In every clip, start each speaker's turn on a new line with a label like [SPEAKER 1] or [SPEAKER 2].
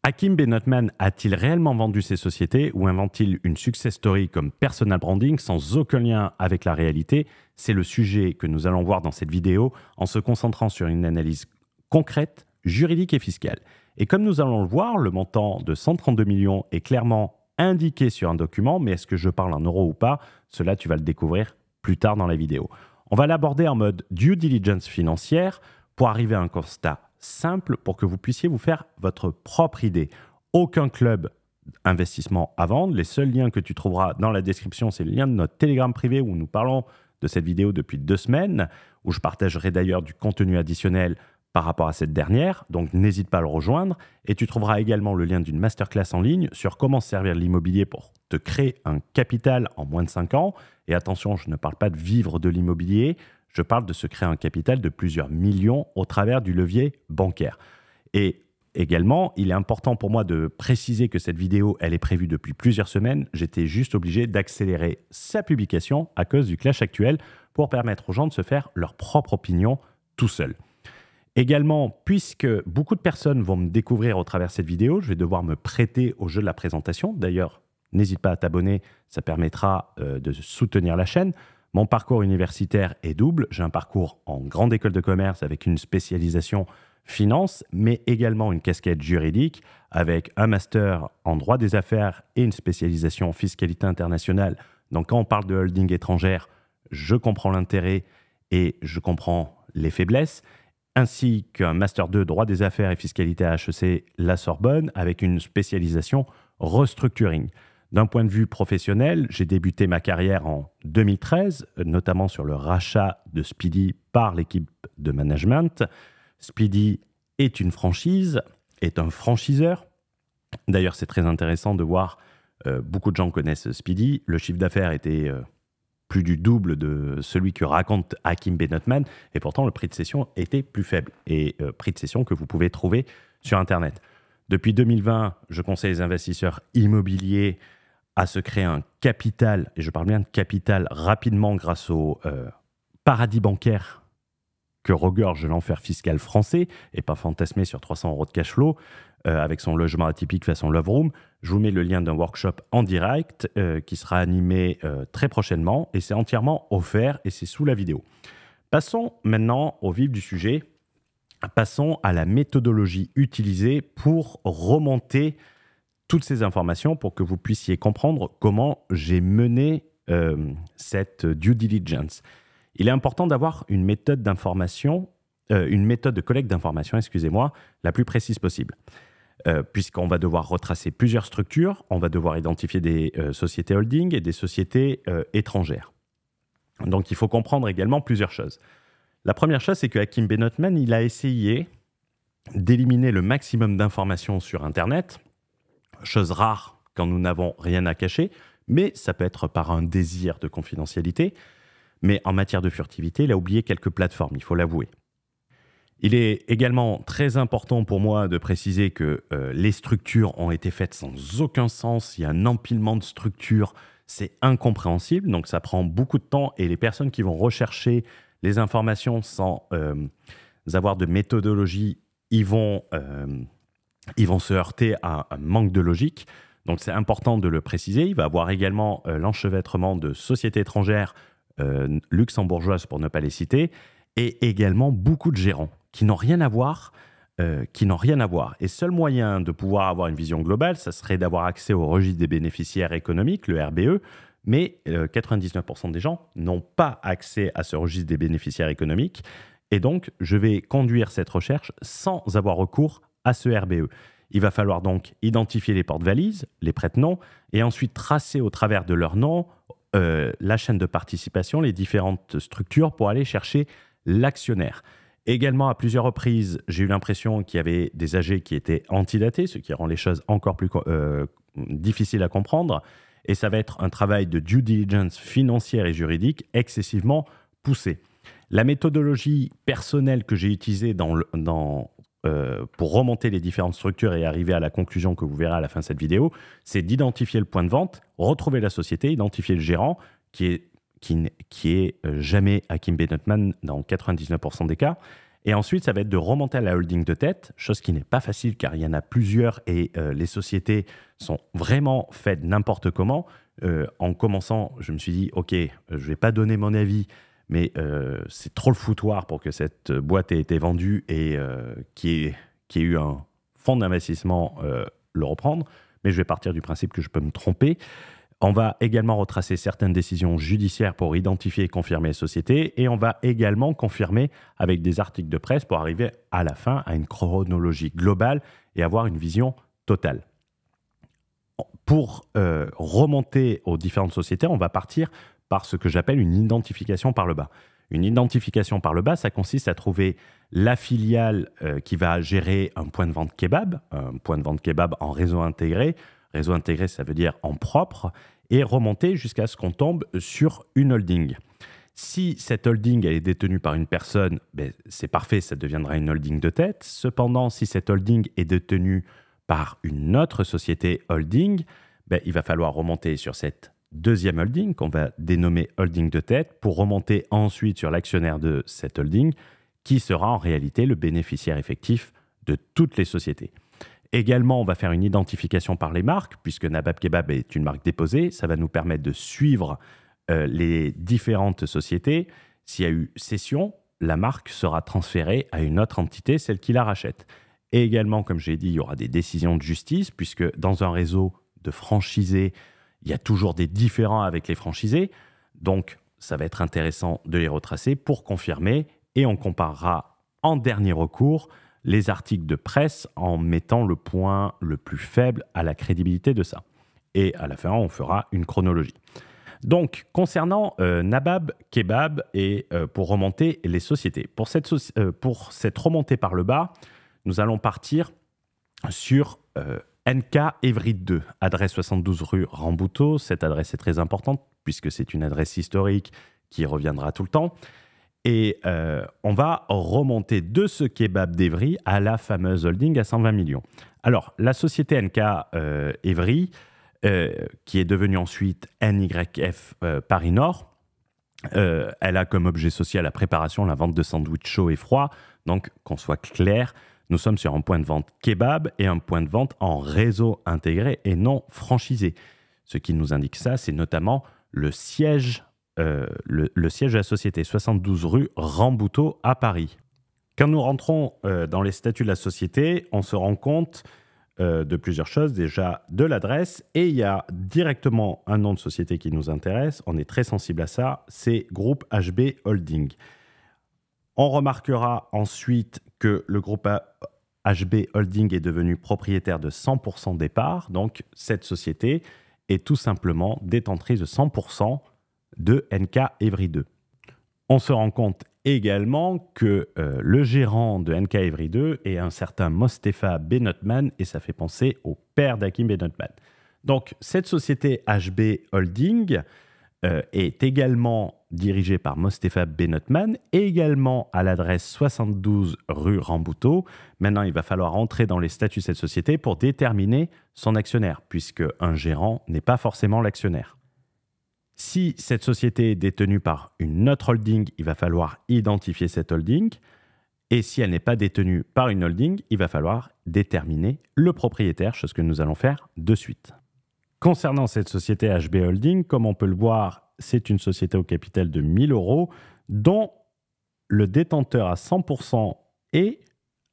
[SPEAKER 1] Hakim Benotman a-t-il réellement vendu ses sociétés ou invente-t-il une success story comme personal branding sans aucun lien avec la réalité? C'est le sujet que nous allons voir dans cette vidéo en se concentrant sur une analyse concrète, juridique et fiscale. Et comme nous allons le voir, le montant de 132 millions est clairement indiqué sur un document, mais est-ce que je parle en euros ou pas? Cela, tu vas le découvrir plus tard dans la vidéo. On va l'aborder en mode due diligence financière pour arriver à un constat simple pour que vous puissiez vous faire votre propre idée. Aucun club investissement à vendre. Les seuls liens que tu trouveras dans la description, c'est le lien de notre Telegram privé où nous parlons de cette vidéo depuis 2 semaines, où je partagerai d'ailleurs du contenu additionnel par rapport à cette dernière, donc n'hésite pas à le rejoindre. Et tu trouveras également le lien d'une masterclass en ligne sur comment servir l'immobilier pour te créer un capital en moins de 5 ans. Et attention, je ne parle pas de vivre de l'immobilier, je parle de se créer un capital de plusieurs millions au travers du levier bancaire. Et également, il est important pour moi de préciser que cette vidéo, elle est prévue depuis plusieurs semaines. J'étais juste obligé d'accélérer sa publication à cause du clash actuel pour permettre aux gens de se faire leur propre opinion tout seuls. Également, puisque beaucoup de personnes vont me découvrir au travers de cette vidéo, je vais devoir me prêter au jeu de la présentation. D'ailleurs, n'hésite pas à t'abonner, ça permettra de soutenir la chaîne. Mon parcours universitaire est double. J'ai un parcours en grande école de commerce avec une spécialisation finance, mais également une casquette juridique avec un master en droit des affaires et une spécialisation en fiscalité internationale. Donc, quand on parle de holding étrangère, je comprends l'intérêt et je comprends les faiblesses, ainsi qu'un master 2 droit des affaires et fiscalité à HEC La Sorbonne avec une spécialisation restructuring. D'un point de vue professionnel, j'ai débuté ma carrière en 2013, notamment sur le rachat de Speedy par l'équipe de management. Speedy est une franchise, est un franchiseur. D'ailleurs, c'est très intéressant de voir, beaucoup de gens connaissent Speedy. Le chiffre d'affaires était plus du double de celui que raconte Hakim Benotman, et pourtant le prix de cession était plus faible, et prix de cession que vous pouvez trouver sur Internet. Depuis 2020, je conseille les investisseurs immobiliers à se créer un capital, et je parle bien de capital rapidement grâce au paradis bancaire que regorge l'enfer fiscal français, et pas fantasmer sur 300 € de cash flow, avec son logement atypique façon Love Room. Je vous mets le lien d'un workshop en direct qui sera animé très prochainement, et c'est entièrement offert, et c'est sous la vidéo. Passons maintenant au vif du sujet. Passons à la méthodologie utilisée pour remonter toutes ces informations pour que vous puissiez comprendre comment j'ai mené cette due diligence. Il est important d'avoir une méthode d'information, une méthode de collecte d'informations, excusez-moi, la plus précise possible. Puisqu'on va devoir retracer plusieurs structures, on va devoir identifier des sociétés holding et des sociétés étrangères. Donc il faut comprendre également plusieurs choses. La première chose, c'est que Hakim Benotman, il a essayé d'éliminer le maximum d'informations sur Internet, chose rare quand nous n'avons rien à cacher, mais ça peut être par un désir de confidentialité. Mais en matière de furtivité, il a oublié quelques plateformes, il faut l'avouer. Il est également très important pour moi de préciser que les structures ont été faites sans aucun sens. Il y a un empilement de structures, c'est incompréhensible, donc ça prend beaucoup de temps, et les personnes qui vont rechercher les informations sans avoir de méthodologie, ils vont se heurter à un manque de logique. Donc c'est important de le préciser. Il va y avoir également l'enchevêtrement de sociétés étrangères luxembourgeoises, pour ne pas les citer, et également beaucoup de gérants qui n'ont rien à voir. Et seul moyen de pouvoir avoir une vision globale, ça serait d'avoir accès au registre des bénéficiaires économiques, le RBE, mais 99% des gens n'ont pas accès à ce registre des bénéficiaires économiques, et donc je vais conduire cette recherche sans avoir recours à ce RBE. Il va falloir donc identifier les porte-valises, les prête-noms, et ensuite tracer au travers de leur nom la chaîne de participation, les différentes structures pour aller chercher l'actionnaire. Également, à plusieurs reprises, j'ai eu l'impression qu'il y avait des AG qui étaient antidatés, ce qui rend les choses encore plus difficiles à comprendre. Et ça va être un travail de due diligence financière et juridique excessivement poussé. La méthodologie personnelle que j'ai utilisée pour remonter les différentes structures et arriver à la conclusion que vous verrez à la fin de cette vidéo, c'est d'identifier le point de vente, retrouver la société, identifier le gérant, qui est jamais Hakim Benotman dans 99% des cas, Et ensuite, ça va être de remonter à la holding de tête, chose qui n'est pas facile car il y en a plusieurs et les sociétés sont vraiment faites n'importe comment. En commençant, je me suis dit, OK, je ne vais pas donner mon avis, mais c'est trop le foutoir pour que cette boîte ait été vendue et qu'il y ait eu un fonds d'investissement le reprendre. Mais je vais partir du principe que je peux me tromper. On va également retracer certaines décisions judiciaires pour identifier et confirmer les sociétés. Et on va également confirmer avec des articles de presse pour arriver à la fin à une chronologie globale et avoir une vision totale. Pour remonter aux différentes sociétés, on va partir par ce que j'appelle une identification par le bas. Une identification par le bas, ça consiste à trouver la filiale qui va gérer un point de vente kebab en réseau intégré. Réseau intégré, ça veut dire en propre, et remonter jusqu'à ce qu'on tombe sur une holding. Si cette holding elle est détenue par une personne, c'est parfait, ça deviendra une holding de tête. Cependant, si cette holding est détenue par une autre société holding, il va falloir remonter sur cette deuxième holding qu'on va dénommer holding de tête pour remonter ensuite sur l'actionnaire de cette holding qui sera en réalité le bénéficiaire effectif de toutes les sociétés. Également, on va faire une identification par les marques puisque Nabab Kebab est une marque déposée. Ça va nous permettre de suivre les différentes sociétés. S'il y a eu cession, la marque sera transférée à une autre entité, celle qui la rachète. Et également, comme j'ai dit, il y aura des décisions de justice puisque dans un réseau de franchisés, il y a toujours des différends avec les franchisés. Donc, ça va être intéressant de les retracer pour confirmer et on comparera en dernier recours les articles de presse en mettant le point le plus faible à la crédibilité de ça. Et à la fin, on fera une chronologie. Donc, concernant Nabab Kebab et pour remonter les sociétés. Pour cette remontée par le bas, nous allons partir sur NK Evry 2, adresse 72 rue Rambuteau. Cette adresse est très importante puisque c'est une adresse historique qui reviendra tout le temps. Et on va remonter de ce kebab d'Evry à la fameuse holding à 120 millions. Alors, la société NK Evry, qui est devenue ensuite NYF Paris Nord, elle a comme objet social la préparation, la vente de sandwichs chauds et froids. Donc, qu'on soit clair, nous sommes sur un point de vente kebab et un point de vente en réseau intégré et non franchisé. Ce qui nous indique ça, c'est notamment le siège de la société, 72 rue Rambuteau à Paris. Quand nous rentrons dans les statuts de la société, on se rend compte de plusieurs choses. Déjà, de l'adresse, et il y a directement un nom de société qui nous intéresse. On est très sensible à ça, c'est Groupe HB Holding. On remarquera ensuite que le groupe HB Holding est devenu propriétaire de 100% des parts. Donc, cette société est tout simplement détentrice de 100% de NK Evry 2. On se rend compte également que le gérant de NK Evry 2 est un certain Mostefa Benotman et ça fait penser au père d'Hakim Benotman. Donc, cette société HB Holding est également dirigée par Mostefa Benotman et également à l'adresse 72 rue Rambuteau. Maintenant, il va falloir entrer dans les statuts de cette société pour déterminer son actionnaire, puisque un gérant n'est pas forcément l'actionnaire. Si cette société est détenue par une autre holding, il va falloir identifier cette holding. Et si elle n'est pas détenue par une holding, il va falloir déterminer le propriétaire, chose que nous allons faire de suite. Concernant cette société HB Holding, comme on peut le voir, c'est une société au capital de 1 000 €, dont le détenteur à 100% est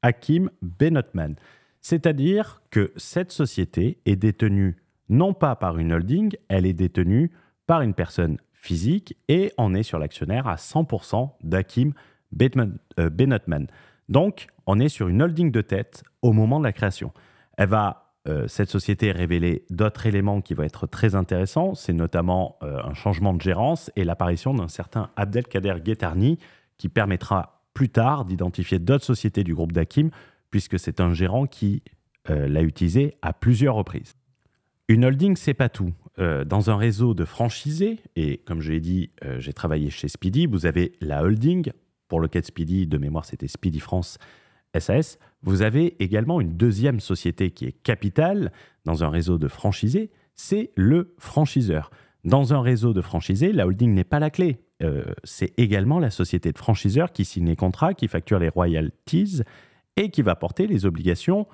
[SPEAKER 1] Hakim Benotman. C'est-à-dire que cette société est détenue non pas par une holding, elle est détenue par une personne physique et on est sur l'actionnaire à 100% d'Hakim Benotman. Donc, on est sur une holding de tête au moment de la création. Cette société révéler d'autres éléments qui vont être très intéressants. C'est notamment un changement de gérance et l'apparition d'un certain Abdelkader Guettarni qui permettra plus tard d'identifier d'autres sociétés du groupe d'Hakim puisque c'est un gérant qui l'a utilisé à plusieurs reprises. Une holding, c'est pas tout. Dans un réseau de franchisés, et comme je l'ai dit, j'ai travaillé chez Speedy, vous avez la holding, pour le cas de Speedy, de mémoire c'était Speedy France SAS. Vous avez également une deuxième société qui est capitale dans un réseau de franchisés, c'est le franchiseur. Dans un réseau de franchisés, la holding n'est pas la clé. C'est également la société de franchiseurs qui signe les contrats, qui facture les royalties et qui va porter les obligations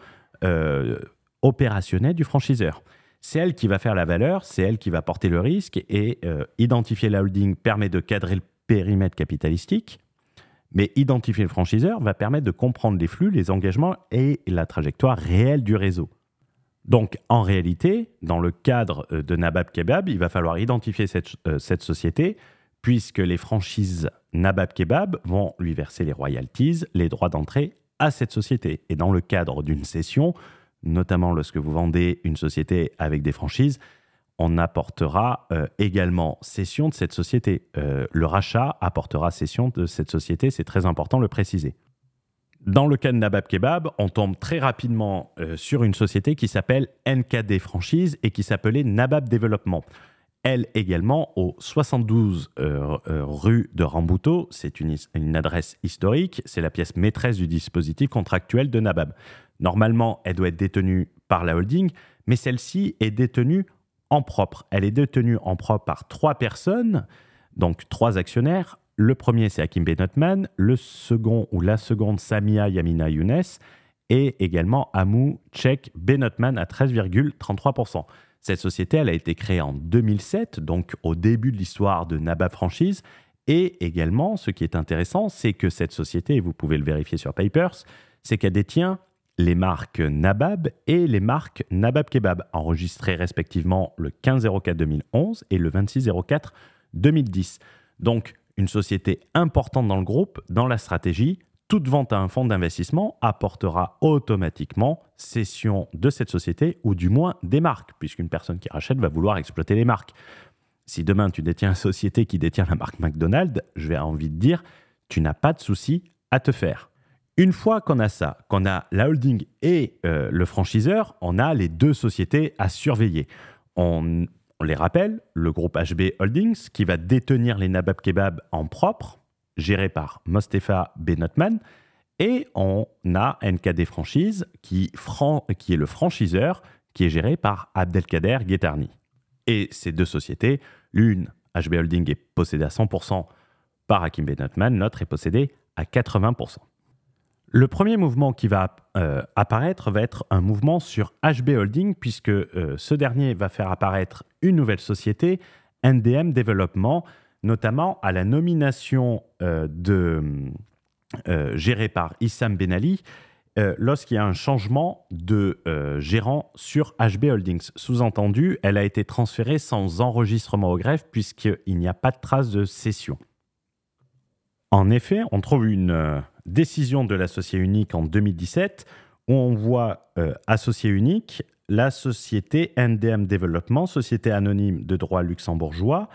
[SPEAKER 1] opérationnelles du franchiseur. C'est elle qui va faire la valeur, c'est elle qui va porter le risque et identifier la holding permet de cadrer le périmètre capitalistique, mais identifier le franchiseur va permettre de comprendre les flux, les engagements et la trajectoire réelle du réseau. Donc, en réalité, dans le cadre de Nabab Kebab, il va falloir identifier cette société puisque les franchises Nabab Kebab vont lui verser les royalties, les droits d'entrée à cette société. Et dans le cadre d'une cession, notamment lorsque vous vendez une société avec des franchises, on apportera également cession de cette société. Le rachat apportera cession de cette société, c'est très important de le préciser. Dans le cas de Nabab Kebab, on tombe très rapidement sur une société qui s'appelle NKD Franchise et qui s'appelait Nabab Développement. Elle également au 72 rue de Rambuteau, c'est une adresse historique, c'est la pièce maîtresse du dispositif contractuel de Nabab. Normalement, elle doit être détenue par la holding, mais celle-ci est détenue en propre. Elle est détenue en propre par 3 personnes, donc 3 actionnaires. Le premier, c'est Hakim Benotman, le second ou la seconde, Samia Yamina Younes, et également Amou Chek Benotman à 13,33%. Cette société, elle a été créée en 2007, donc au début de l'histoire de Nabab Franchise. Et également, ce qui est intéressant, c'est que cette société, et vous pouvez le vérifier sur Papers, c'est qu'elle détient les marques Nabab et les marques Nabab Kebab, enregistrées respectivement le 15-04-2011 et le 26-04-2010. Donc, une société importante dans le groupe, dans la stratégie. Toute vente à un fonds d'investissement apportera automatiquement cession de cette société ou du moins des marques, puisqu'une personne qui rachète va vouloir exploiter les marques. Si demain tu détiens une société qui détient la marque McDonald's, je vais envie de dire, tu n'as pas de souci à te faire. Une fois qu'on a ça, qu'on a la holding et le franchiseur, on a les 2 sociétés à surveiller. On les rappelle, le groupe HB Holdings qui va détenir les Nabab Kebab en propre, géré par Mostefa Benotman, et on a NKD Franchise qui est le franchiseur qui est géré par Abdelkader Guettarni. Et ces 2 sociétés, l'une, HB Holding, est possédée à 100% par Hakim Benotman, l'autre est possédée à 80%. Le premier mouvement qui va apparaître va être un mouvement sur HB Holding, puisque ce dernier va faire apparaître une nouvelle société, NDM Développement, notamment à la nomination gérée par Issam Ben Ali, lorsqu'il y a un changement de gérant sur HB Holdings. Sous-entendu, elle a été transférée sans enregistrement au greffe, puisqu'il n'y a pas de trace de cession. En effet, on trouve une décision de l'associé unique en 2017 où on voit associé unique la société NDM Développement, société anonyme de droit luxembourgeois,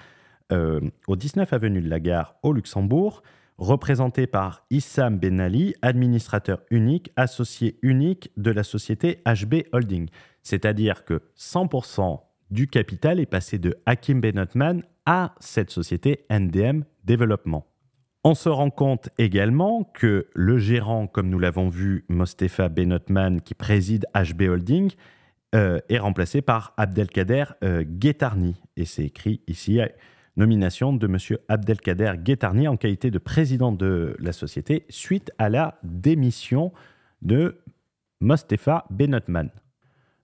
[SPEAKER 1] au 19 avenue de la Gare au Luxembourg, représentée par Issam Ben Ali, administrateur unique, associé unique de la société HB Holding. C'est-à-dire que 100% du capital est passé de Hakim Benotman à cette société NDM Développement. On se rend compte également que le gérant, comme nous l'avons vu, Mostefa Benotman, qui préside HB Holding, est remplacé par Abdelkader Guettarni. Et c'est écrit ici, nomination de M. Abdelkader Guettarni en qualité de président de la société suite à la démission de Mostefa Benotman.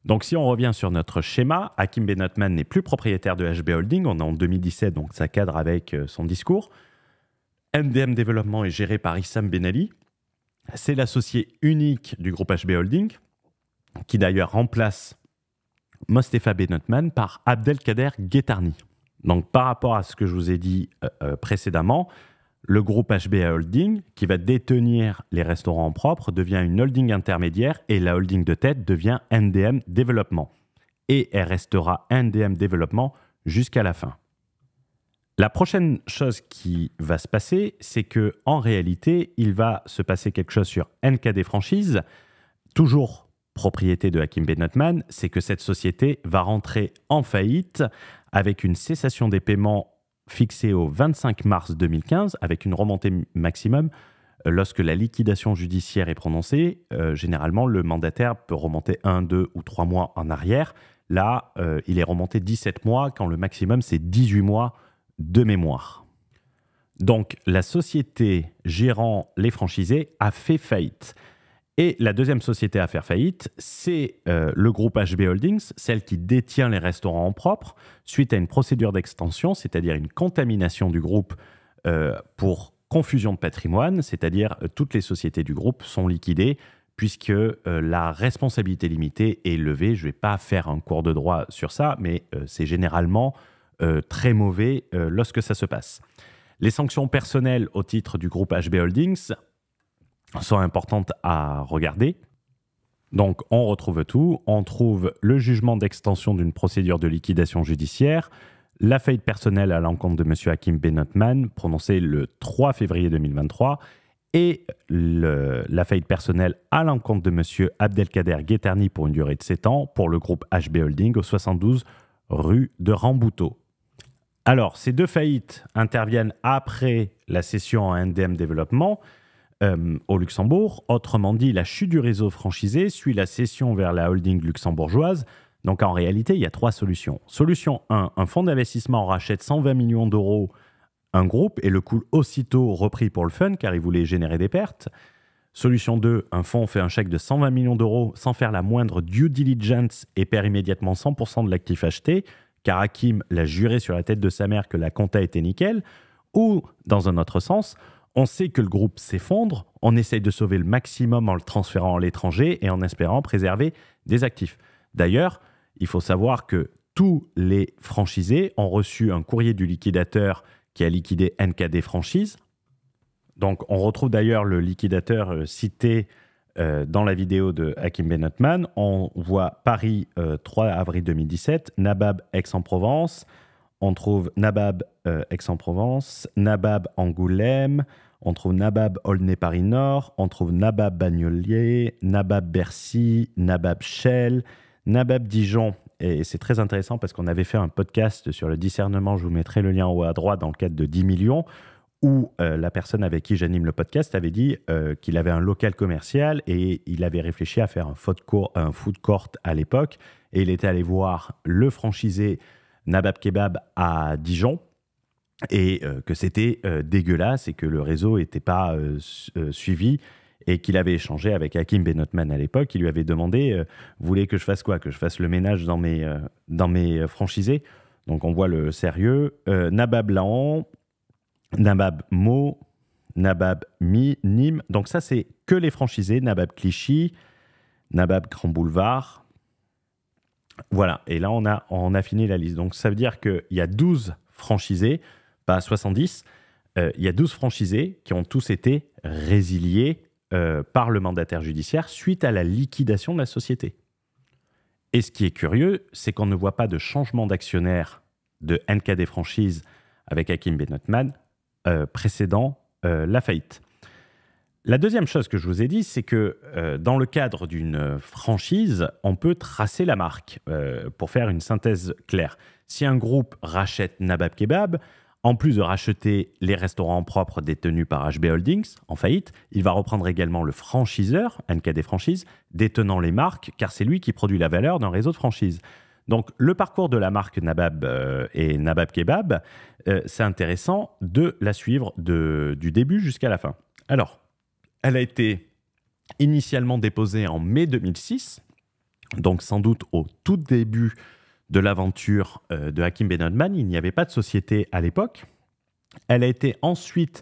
[SPEAKER 1] Donc si on revient sur notre schéma, Hakim Benotman n'est plus propriétaire de HB Holding, on est en 2017, donc ça cadre avec son discours. NDM Développement est géré par Issam Ben Ali. C'est l'associé unique du groupe HB Holding, qui d'ailleurs remplace Mostefa Benotman par Abdelkader Guettarni. Donc par rapport à ce que je vous ai dit précédemment, le groupe HB Holding, qui va détenir les restaurants en propre, devient une holding intermédiaire et la holding de tête devient NDM Développement. Et elle restera NDM Développement jusqu'à la fin. La prochaine chose qui va se passer, c'est qu'en réalité, il va se passer quelque chose sur NKD Franchise, toujours propriété de Hakim Benotman, c'est que cette société va rentrer en faillite avec une cessation des paiements fixée au 25 mars 2015, avec une remontée maximum. Lorsque la liquidation judiciaire est prononcée, généralement, le mandataire peut remonter 1, 2 ou 3 mois en arrière. Là, il est remonté 17 mois, quand le maximum, c'est 18 mois de mémoire. Donc, la société gérant les franchisés a fait faillite. Et la deuxième société à faire faillite, c'est le groupe HB Holdings, celle qui détient les restaurants en propre, suite à une procédure d'extension, c'est-à-dire une contamination du groupe pour confusion de patrimoine, c'est-à-dire toutes les sociétés du groupe sont liquidées puisque la responsabilité limitée est levée. Je ne vais pas faire un cours de droit sur ça, mais c'est généralement très mauvais lorsque ça se passe. Les sanctions personnelles au titre du groupe HB Holdings sont importantes à regarder. Donc, on retrouve tout. On trouve le jugement d'extension d'une procédure de liquidation judiciaire, la faillite personnelle à l'encontre de M. Hakim Benotman, prononcée le 3 février 2023, et la faillite personnelle à l'encontre de M. Abdelkader Guetterni pour une durée de 7 ans pour le groupe HB Holding au 72 rue de Rambuteau. Alors, ces deux faillites interviennent après la cession en NDM Développement au Luxembourg. Autrement dit, la chute du réseau franchisé suit la cession vers la holding luxembourgeoise. Donc, en réalité, il y a 3 solutions. Solution 1, un fonds d'investissement rachète 120 millions d'euros un groupe et le coule aussitôt repris pour le fun car il voulait générer des pertes. Solution 2, un fonds fait un chèque de 120 millions d'euros sans faire la moindre due diligence et perd immédiatement 100% de l'actif acheté car Hakim l'a juré sur la tête de sa mère que la compta était nickel. Ou, dans un autre sens, on sait que le groupe s'effondre, on essaye de sauver le maximum en le transférant à l'étranger et en espérant préserver des actifs. D'ailleurs, il faut savoir que tous les franchisés ont reçu un courrier du liquidateur qui a liquidé NKD Franchise. Donc, on retrouve d'ailleurs le liquidateur cité dans la vidéo de Hakim Benotman. On voit Paris, 3 avril 2017, Nabab Aix-en-Provence. On trouve Nabab Aix-en-Provence, Nabab Angoulême, on trouve Nabab Aulnay-Paris-Nord, on trouve Nabab Bagnolier, Nabab Bercy, Nabab Chelles, Nabab Dijon. Et c'est très intéressant parce qu'on avait fait un podcast sur le discernement, je vous mettrai le lien en haut à droite dans le cadre de 10 millions, où la personne avec qui j'anime le podcast avait dit qu'il avait un local commercial et il avait réfléchi à faire un food court à l'époque. Et il était allé voir le franchisé Nabab Kebab à Dijon et que c'était dégueulasse et que le réseau n'était pas suivi et qu'il avait échangé avec Hakim Benotman à l'époque. Il lui avait demandé vous voulez que je fasse quoi? Que je fasse le ménage dans mes franchisés? Donc on voit le sérieux. Nabab Laon, Nabab Mo, Nabab Nîmes. Donc ça, c'est que les franchisés. Nabab Clichy, Nabab Grand Boulevard. Voilà, et là, on a fini la liste. Donc ça veut dire qu'il y a 12 franchisés, pas 70. Il y a 12 franchisés qui ont tous été résiliés par le mandataire judiciaire suite à la liquidation de la société. Et ce qui est curieux, c'est qu'on ne voit pas de changement d'actionnaire de NKD Franchise avec Hakim Benotman précédant la faillite. La deuxième chose que je vous ai dit, c'est que dans le cadre d'une franchise, on peut tracer la marque pour faire une synthèse claire. Si un groupe rachète Nabab Kebab, en plus de racheter les restaurants propres détenus par HB Holdings en faillite, il va reprendre également le franchiseur, NKD Franchise, détenant les marques, car c'est lui qui produit la valeur d'un réseau de franchises. Donc, le parcours de la marque Nabab et Nabab Kebab, c'est intéressant de la suivre du début jusqu'à la fin. Alors, elle a été initialement déposée en mai 2006, donc sans doute au tout début de l'aventure de Hakim Benotman. Il n'y avait pas de société à l'époque. Elle a été ensuite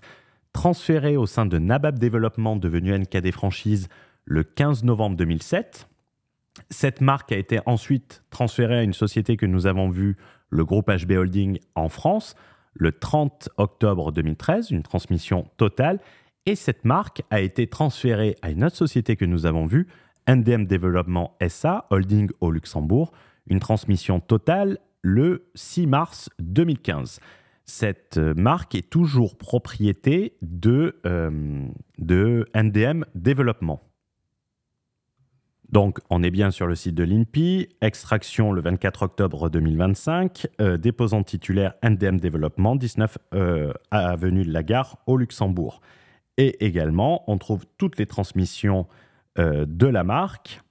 [SPEAKER 1] transférée au sein de Nabab Développement, devenu NKD Franchise, le 15 novembre 2007. Cette marque a été ensuite transférée à une société que nous avons vue, le groupe HB Holding en France, le 30 octobre 2013, une transmission totale. Et cette marque a été transférée à une autre société que nous avons vue, NDM Développement SA, holding au Luxembourg, une transmission totale le 6 mars 2015. Cette marque est toujours propriété de NDM Développement. Donc, on est bien sur le site de l'INPI, extraction le 24 octobre 2025, déposant titulaire NDM Développement, 19 avenue de la Gare au Luxembourg. Et également, on trouve toutes les transmissions de la marque.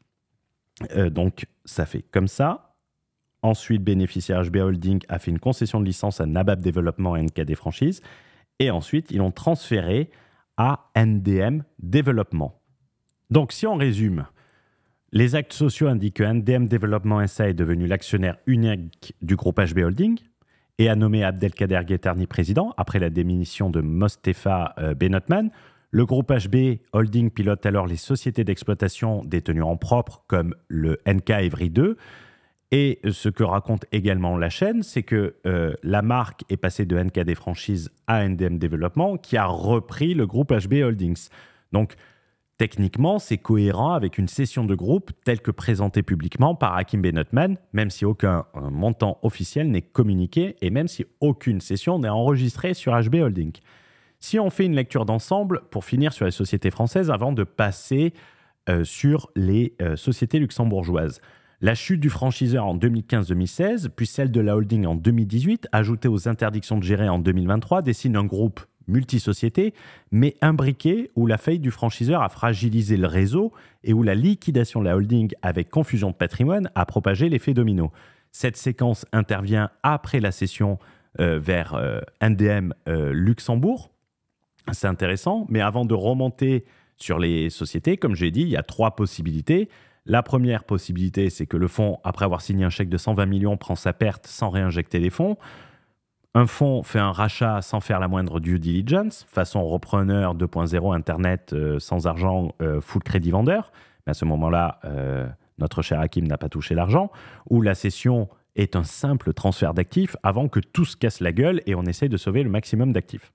[SPEAKER 1] Donc, ça fait comme ça. Ensuite, bénéficiaire HB Holding a fait une concession de licence à Nabab Développement et NKD Franchise. Et ensuite, ils l'ont transféré à NDM Développement. Donc, si on résume, les actes sociaux indiquent que NDM Développement SA est devenu l'actionnaire unique du groupe HB Holding et a nommé Abdelkader Guettani président après la démission de Mostefa Benotman. Le groupe HB Holding pilote alors les sociétés d'exploitation détenues en propre comme le NK Evry 2. Et ce que raconte également la chaîne, c'est que la marque est passée de NKD Franchise à NDM Développement qui a repris le groupe HB Holdings. Donc, techniquement, c'est cohérent avec une cession de groupe telle que présentée publiquement par Hakim Benotman, même si aucun montant officiel n'est communiqué et même si aucune cession n'est enregistrée sur HB Holding. Si on fait une lecture d'ensemble, pour finir sur les sociétés françaises, avant de passer sur les sociétés luxembourgeoises. La chute du franchiseur en 2015-2016, puis celle de la holding en 2018, ajoutée aux interdictions de gérer en 2023, dessine un groupe multisociété, mais imbriqué, où la faillite du franchiseur a fragilisé le réseau et où la liquidation de la holding avec confusion de patrimoine a propagé l'effet domino. Cette séquence intervient après la cession vers NDM Luxembourg. C'est intéressant, mais avant de remonter sur les sociétés, comme j'ai dit, il y a 3 possibilités. La première possibilité, c'est que le fonds, après avoir signé un chèque de 120 millions, prend sa perte sans réinjecter les fonds. Un fonds fait un rachat sans faire la moindre due diligence, façon repreneur 2.0 Internet sans argent, full crédit vendeur. Mais à ce moment-là, notre cher Hakim n'a pas touché l'argent. Ou la cession est un simple transfert d'actifs avant que tout se casse la gueule et on essaye de sauver le maximum d'actifs.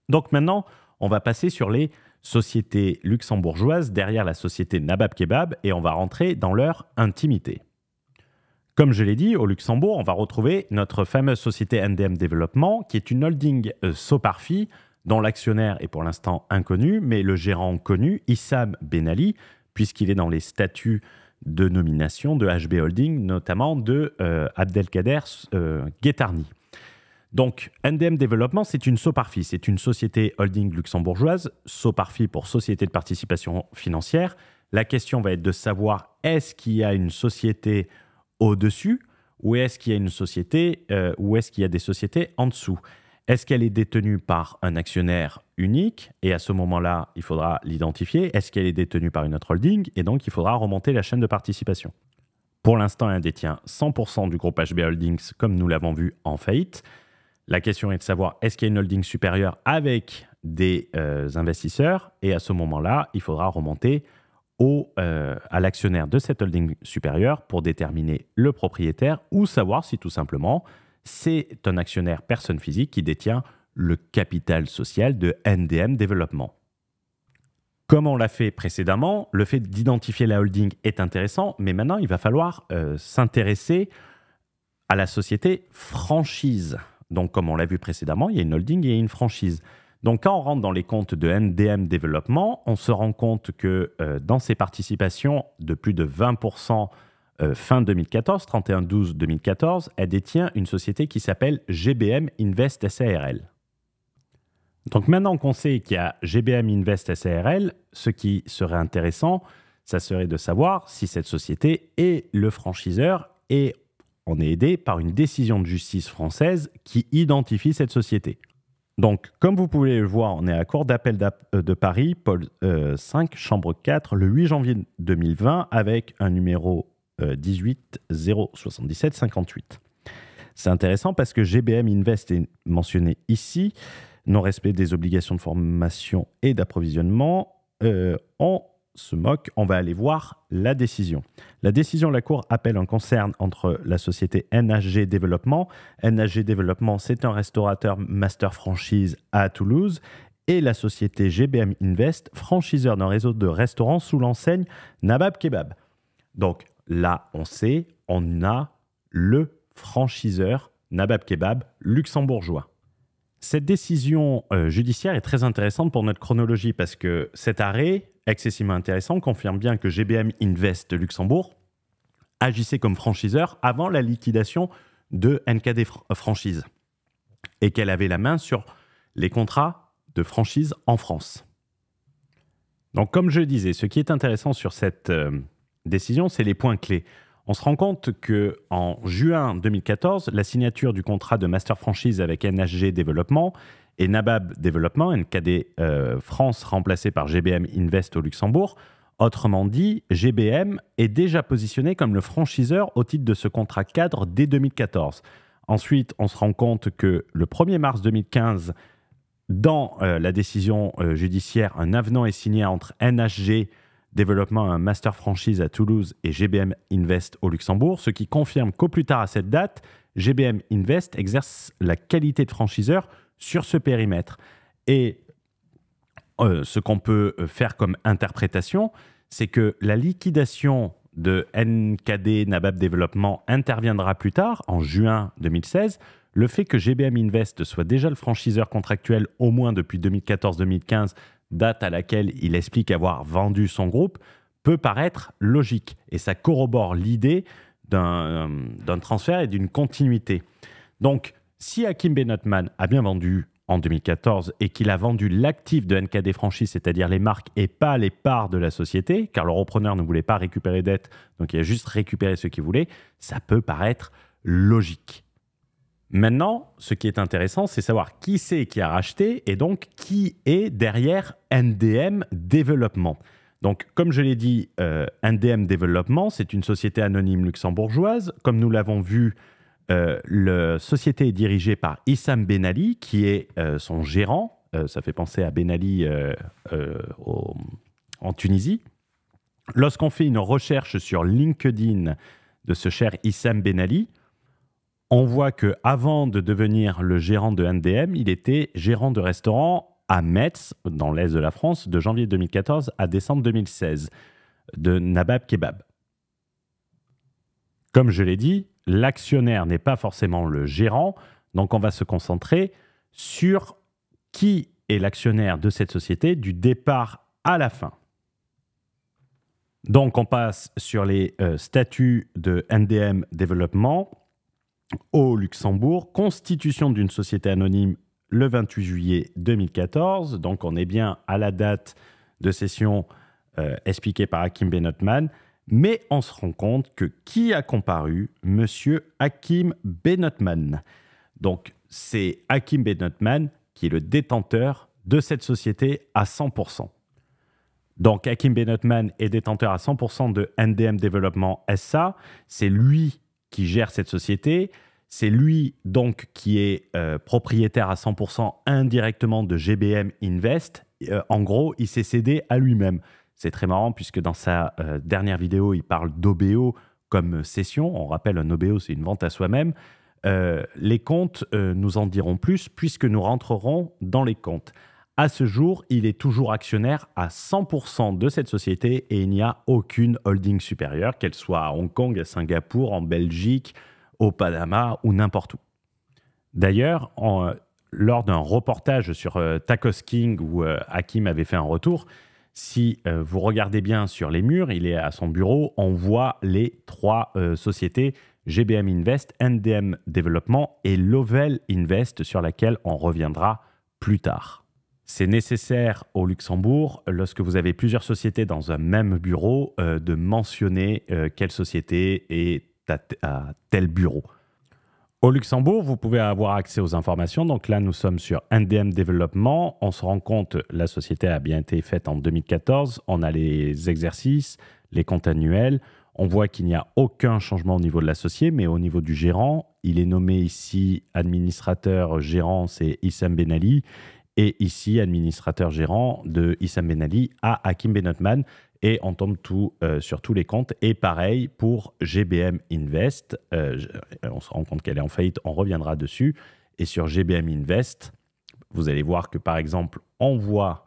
[SPEAKER 1] Donc maintenant, on va passer sur les société luxembourgeoise derrière la société Nabab Kebab et on va rentrer dans leur intimité. Comme je l'ai dit, au Luxembourg, on va retrouver notre fameuse société NDM Développement qui est une holding Soparfi dont l'actionnaire est pour l'instant inconnu, mais le gérant connu, Issam Ben Ali, puisqu'il est dans les statuts de nomination de HB Holding, notamment de Abdelkader Guettani. Donc, NDM Développement, c'est une Soparfi, c'est une société holding luxembourgeoise, Soparfi pour Société de Participation Financière. La question va être de savoir, est-ce qu'il y a une société au-dessus ou est-ce qu'il y a une société ou est-ce qu'il y a des sociétés en dessous? Est-ce qu'elle est détenue par un actionnaire unique? Et à ce moment-là, il faudra l'identifier. Est-ce qu'elle est détenue par une autre holding? Et donc, il faudra remonter la chaîne de participation. Pour l'instant, elle détient 100% du groupe HB Holdings, comme nous l'avons vu en faillite. La question est de savoir, est-ce qu'il y a une holding supérieure avec des investisseurs? Et à ce moment-là, il faudra remonter à l'actionnaire de cette holding supérieure pour déterminer le propriétaire ou savoir si tout simplement c'est un actionnaire personne physique qui détient le capital social de NDM Développement. Comme on l'a fait précédemment, le fait d'identifier la holding est intéressant, mais maintenant il va falloir s'intéresser à la société franchise. Donc, comme on l'a vu précédemment, il y a une holding et une franchise. Donc, quand on rentre dans les comptes de NDM Développement, on se rend compte que dans ses participations de plus de 20% fin 2014, 31/12/2014, elle détient une société qui s'appelle GBM Invest SARL. Donc, maintenant qu'on sait qu'il y a GBM Invest SARL, ce qui serait intéressant, ça serait de savoir si cette société est le franchiseur et on est aidé par une décision de justice française qui identifie cette société. Donc, comme vous pouvez le voir, on est à la Cour d'appel de Paris, Pôle 5, Chambre 4, le 8 janvier 2020, avec un numéro 18 077 58. C'est intéressant parce que GBM Invest est mentionné ici, non-respect des obligations de formation et d'approvisionnement. On se moque, on va aller voir la décision. La décision de la Cour appelle un concern entre la société NHG Développement. NHG Développement, c'est un restaurateur master franchise à Toulouse. Et la société GBM Invest, franchiseur d'un réseau de restaurants sous l'enseigne Nabab Kebab. Donc là, on sait, on a le franchiseur Nabab Kebab luxembourgeois. Cette décision judiciaire est très intéressante pour notre chronologie parce que cet arrêt, excessivement intéressant, confirme bien que GBM Invest Luxembourg agissait comme franchiseur avant la liquidation de NKD Franchise et qu'elle avait la main sur les contrats de franchise en France. Donc, comme je disais, ce qui est intéressant sur cette décision, c'est les points clés. On se rend compte qu'en juin 2014, la signature du contrat de master franchise avec NHG Développement et Nabab Développement, NKD France remplacé par GBM Invest au Luxembourg. Autrement dit, GBM est déjà positionné comme le franchiseur au titre de ce contrat cadre dès 2014. Ensuite, on se rend compte que le 1er mars 2015, dans la décision judiciaire, un avenant est signé entre NHG Développement, un master franchise à Toulouse, et GBM Invest au Luxembourg, ce qui confirme qu'au plus tard à cette date, GBM Invest exerce la qualité de franchiseur sur ce périmètre. Et ce qu'on peut faire comme interprétation, c'est que la liquidation de NKD Nabab Développement interviendra plus tard, en juin 2016. Le fait que GBM Invest soit déjà le franchiseur contractuel au moins depuis 2014-2015, date à laquelle il explique avoir vendu son groupe, peut paraître logique. Et ça corrobore l'idée d'un transfert et d'une continuité. Donc, si Hakim Benotman a bien vendu en 2014 et qu'il a vendu l'actif de NKD Franchise, c'est-à-dire les marques et pas les parts de la société, car le repreneur ne voulait pas récupérer dette, donc il a juste récupéré ce qu'il voulait, ça peut paraître logique. Maintenant, ce qui est intéressant, c'est savoir qui c'est qui a racheté et donc qui est derrière NDM Développement. Donc, comme je l'ai dit, NDM Développement, c'est une société anonyme luxembourgeoise. Comme nous l'avons vu, la société est dirigée par Issam Ben Ali, qui est son gérant. Ça fait penser à Ben Ali en Tunisie. Lorsqu'on fait une recherche sur LinkedIn de ce cher Issam Ben Ali, on voit qu'avant de devenir le gérant de NDM, il était gérant de restaurant à Metz, dans l'est de la France, de janvier 2014 à décembre 2016, de Nabab Kebab. Comme je l'ai dit, l'actionnaire n'est pas forcément le gérant, donc on va se concentrer sur qui est l'actionnaire de cette société du départ à la fin. Donc on passe sur les statuts de NDM Développement au Luxembourg, constitution d'une société anonyme le 28 juillet 2014, donc on est bien à la date de cession expliquée par Hakim Benotman, mais on se rend compte que qui a comparu? Monsieur Hakim Benotman. Donc c'est Hakim Benotman qui est le détenteur de cette société à 100%. Donc Hakim Benotman est détenteur à 100% de NDM Développement SA, c'est lui qui gère cette société. C'est lui donc qui est propriétaire à 100% indirectement de GBM Invest. En gros, il s'est cédé à lui-même. C'est très marrant puisque dans sa dernière vidéo, il parle d'OBO comme cession. On rappelle, un OBO, c'est une vente à soi-même. Les comptes nous en diront plus puisque nous rentrerons dans les comptes. À ce jour, il est toujours actionnaire à 100% de cette société et il n'y a aucune holding supérieure, qu'elle soit à Hong Kong, à Singapour, en Belgique, au Panama ou n'importe où. D'ailleurs, lors d'un reportage sur Tacos King où Hakim avait fait un retour, si vous regardez bien sur les murs, il est à son bureau, on voit les trois sociétés GBM Invest, NDM Développement et Lovell Invest sur laquelle on reviendra plus tard. C'est nécessaire au Luxembourg, lorsque vous avez plusieurs sociétés dans un même bureau, de mentionner quelle société est à tel bureau. Au Luxembourg, vous pouvez avoir accès aux informations. Donc là, nous sommes sur NDM Développement. On se rend compte, la société a bien été faite en 2014. On a les exercices, les comptes annuels. On voit qu'il n'y a aucun changement au niveau de l'associé, mais au niveau du gérant, il est nommé ici administrateur gérant, c'est Issam Ben Ali. Et ici, administrateur-gérant de Issam Ben Ali à Hakim Benotman. Et on tombe sur tous les comptes. Et pareil pour GBM Invest. On se rend compte qu'elle est en faillite, on reviendra dessus. Et sur GBM Invest, vous allez voir que, par exemple, on voit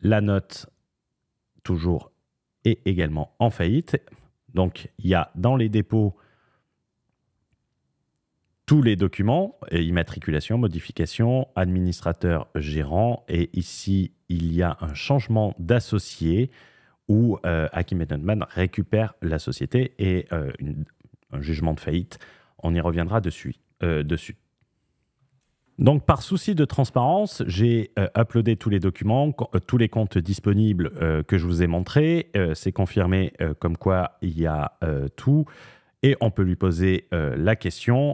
[SPEAKER 1] la note toujours est également en faillite. Donc, il y a dans les dépôts tous les documents, immatriculation, modification, administrateur, gérant. Et ici, il y a un changement d'associé où Hakim Benotman récupère la société et un jugement de faillite. On y reviendra dessus. Donc, par souci de transparence, j'ai uploadé tous les documents, tous les comptes disponibles que je vous ai montrés. C'est confirmé comme quoi il y a tout. Et on peut lui poser la question,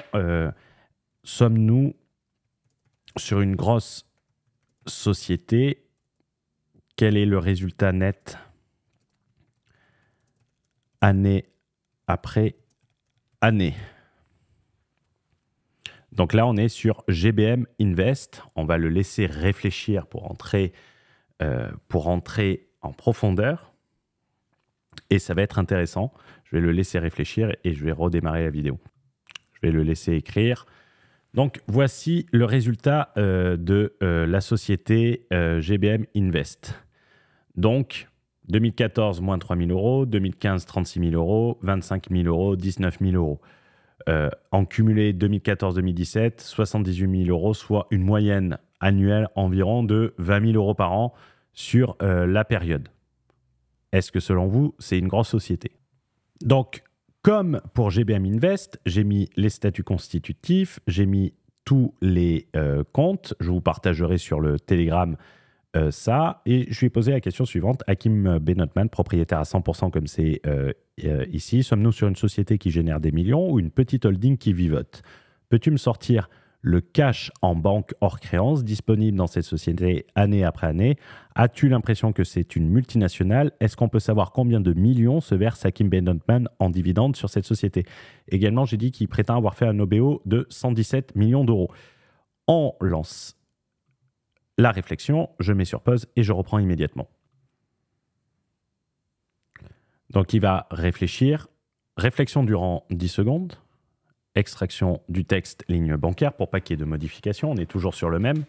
[SPEAKER 1] sommes-nous sur une grosse société? Quel est le résultat net année après année? Donc là, on est sur GBM Invest. On va le laisser réfléchir pour entrer en profondeur. Et ça va être intéressant. Je vais le laisser réfléchir et je vais redémarrer la vidéo. Je vais le laisser écrire. Donc, voici le résultat de la société GBM Invest. Donc, 2014, moins 3 000 euros. 2015, 36 000 euros. 25 000 euros. 19 000 euros. En cumulé 2014-2017, 78 000 euros, soit une moyenne annuelle environ de 20 000 euros par an sur la période. Est-ce que selon vous, c'est une grosse société? Donc, comme pour GBM Invest, j'ai mis les statuts constitutifs, j'ai mis tous les comptes. Je vous partagerai sur le Telegram ça. Et je lui ai posé la question suivante. Hakim Benotman, propriétaire à 100% comme c'est ici. Sommes-nous sur une société qui génère des millions ou une petite holding qui vivote? Peux-tu me sortir le cash en banque hors créance disponible dans cette société année après année? As-tu l'impression que c'est une multinationale? Est-ce qu'on peut savoir combien de millions se verse Hakim Benotman en dividendes sur cette société? Également, j'ai dit qu'il prétend avoir fait un OBO de 117 millions d'euros. On lance la réflexion, je mets sur pause et je reprends immédiatement. Donc, il va réfléchir. Réflexion durant 10 secondes. Extraction du texte ligne bancaire pour pas qu'il y ait de modification. On est toujours sur le même.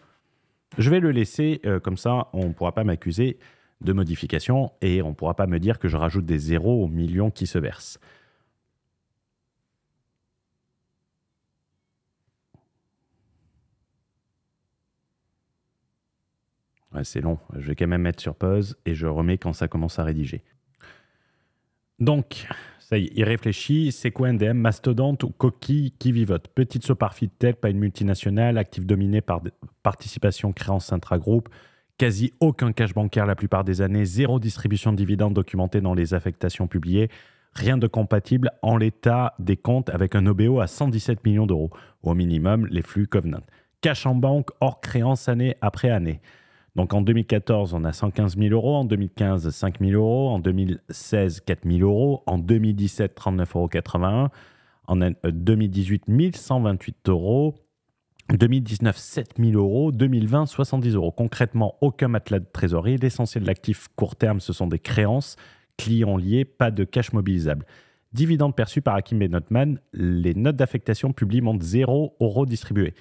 [SPEAKER 1] Je vais le laisser comme ça, on ne pourra pas m'accuser de modification et on ne pourra pas me dire que je rajoute des zéros aux millions qui se versent. Ouais, c'est long. Je vais quand même mettre sur pause et je remets quand ça commence à rédiger. Donc, ça y est, il réfléchit. C'est quoi NDM? Mastodonte ou coquille qui vivote? Petite soparfide, pas une multinationale, actif dominé par participation, créance intragroupe, quasi aucun cash bancaire la plupart des années, zéro distribution de dividendes documentée dans les affectations publiées, rien de compatible en l'état des comptes avec un OBO à 117 millions d'euros, au minimum les flux Covenant. Cash en banque hors créance année après année. Donc en 2014, on a 115 000 euros, en 2015, 5 000 euros, en 2016, 4 000 euros, en 2017, 39,81 €, en 2018, 1 128 euros, 2019, 7 000 euros, 2020, 70 euros. Concrètement, aucun matelas de trésorerie. L'essentiel de l'actif court terme, ce sont des créances, clients liés, pas de cash mobilisable. Dividendes perçus par Hakim Benotman, les notes d'affectation publiées montrent 0 € distribués.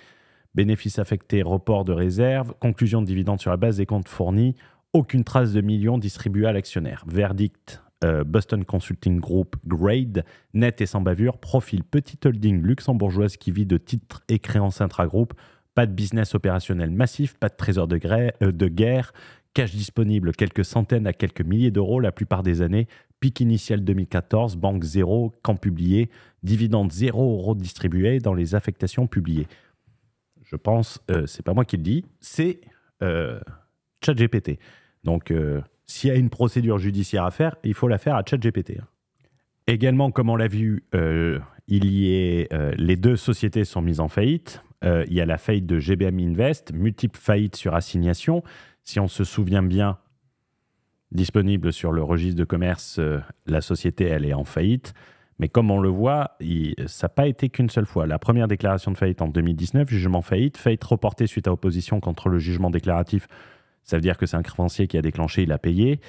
[SPEAKER 1] Bénéfices affectés, report de réserve, conclusion de dividendes sur la base des comptes fournis, aucune trace de millions distribués à l'actionnaire. Verdict, Boston Consulting Group Grade, net et sans bavure, profil petite holding luxembourgeoise qui vit de titres et créances intragroupe, pas de business opérationnel massif, pas de trésor de guerre, cash disponible quelques centaines à quelques milliers d'euros la plupart des années, pic initial 2014, banque zéro, camp publié, dividendes 0 € distribués dans les affectations publiées. Je pense, c'est pas moi qui le dis, c'est ChatGPT. Donc, s'il y a une procédure judiciaire à faire, il faut la faire à ChatGPT. Également, comme on l'a vu, les deux sociétés sont mises en faillite. Il y a la faillite de GBM Invest, multiples faillites sur assignation. Si on se souvient bien, disponible sur le registre de commerce, la société, elle est en faillite. Mais comme on le voit, ça n'a pas été qu'une seule fois. La première déclaration de faillite en 2019, jugement faillite reporté suite à opposition contre le jugement déclaratif. Ça veut dire que c'est un créancier qui a déclenché, il a payé.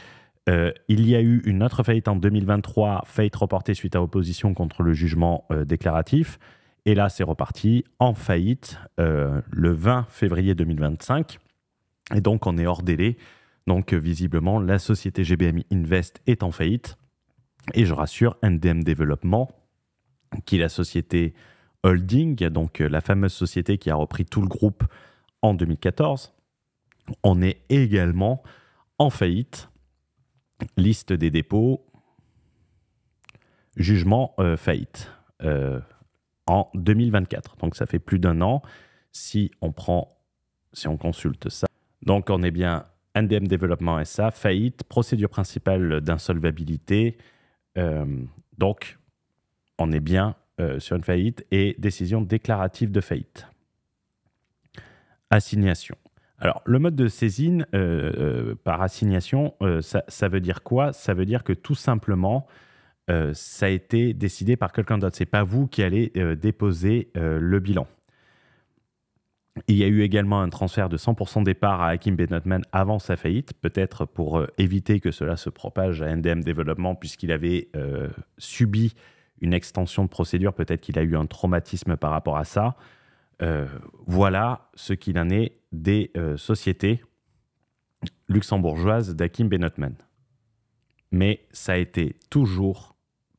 [SPEAKER 1] Il y a eu une autre faillite en 2023, faillite reportée suite à opposition contre le jugement déclaratif. Et là, c'est reparti en faillite le 20 février 2025. Et donc, on est hors délai. Donc, visiblement, la société GBM Invest est en faillite. Et je rassure, NDM Développement, qui est la société holding, donc la fameuse société qui a repris tout le groupe en 2014, on est également en faillite. Liste des dépôts, jugement faillite en 2024. Donc ça fait plus d'1 an. Si on consulte ça, donc on est bien NDM Développement SA, faillite, procédure principale d'insolvabilité. Donc, On est bien sur une faillite et décision déclarative de faillite. Assignation. Alors, le mode de saisine par assignation, ça veut dire quoi? Ça veut dire que tout simplement, ça a été décidé par quelqu'un d'autre. Ce n'est pas vous qui allez déposer le bilan. Il y a eu également un transfert de 100% des parts à Hakim Benotman avant sa faillite, peut-être pour éviter que cela se propage à NDM Développement, puisqu'il avait subi une extension de procédure. Peut-être qu'il a eu un traumatisme par rapport à ça. Voilà ce qu'il en est des sociétés luxembourgeoises d'Hakim Benotman. Mais ça a été toujours,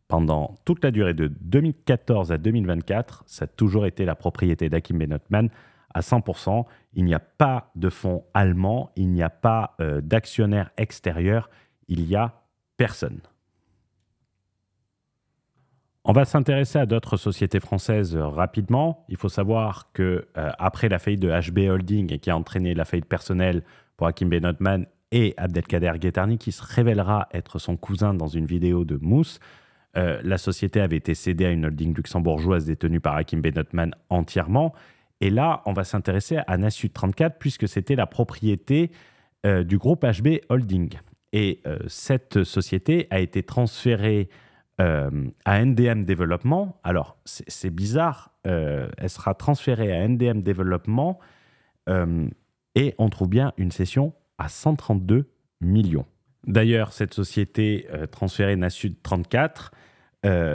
[SPEAKER 1] pendant toute la durée de 2014 à 2024, ça a toujours été la propriété d'Hakim Benotman à 100%. Il n'y a pas de fonds allemands, il n'y a pas d'actionnaires extérieurs, il n'y a personne. On va s'intéresser à d'autres sociétés françaises rapidement. Il faut savoir que après la faillite de HB Holding et qui a entraîné la faillite personnelle pour Hakim Benotman et Abdelkader Guettani, qui se révélera être son cousin dans une vidéo de Mousse, la société avait été cédée à une holding luxembourgeoise détenue par Hakim Benotman entièrement. Et là, on va s'intéresser à Nasud 34 puisque c'était la propriété du groupe HB Holding. Et cette société a été transférée à NDM Développement. Alors, c'est bizarre, elle sera transférée à NDM Développement et on trouve bien une cession à 132 millions. D'ailleurs, cette société transférée Nasud 34,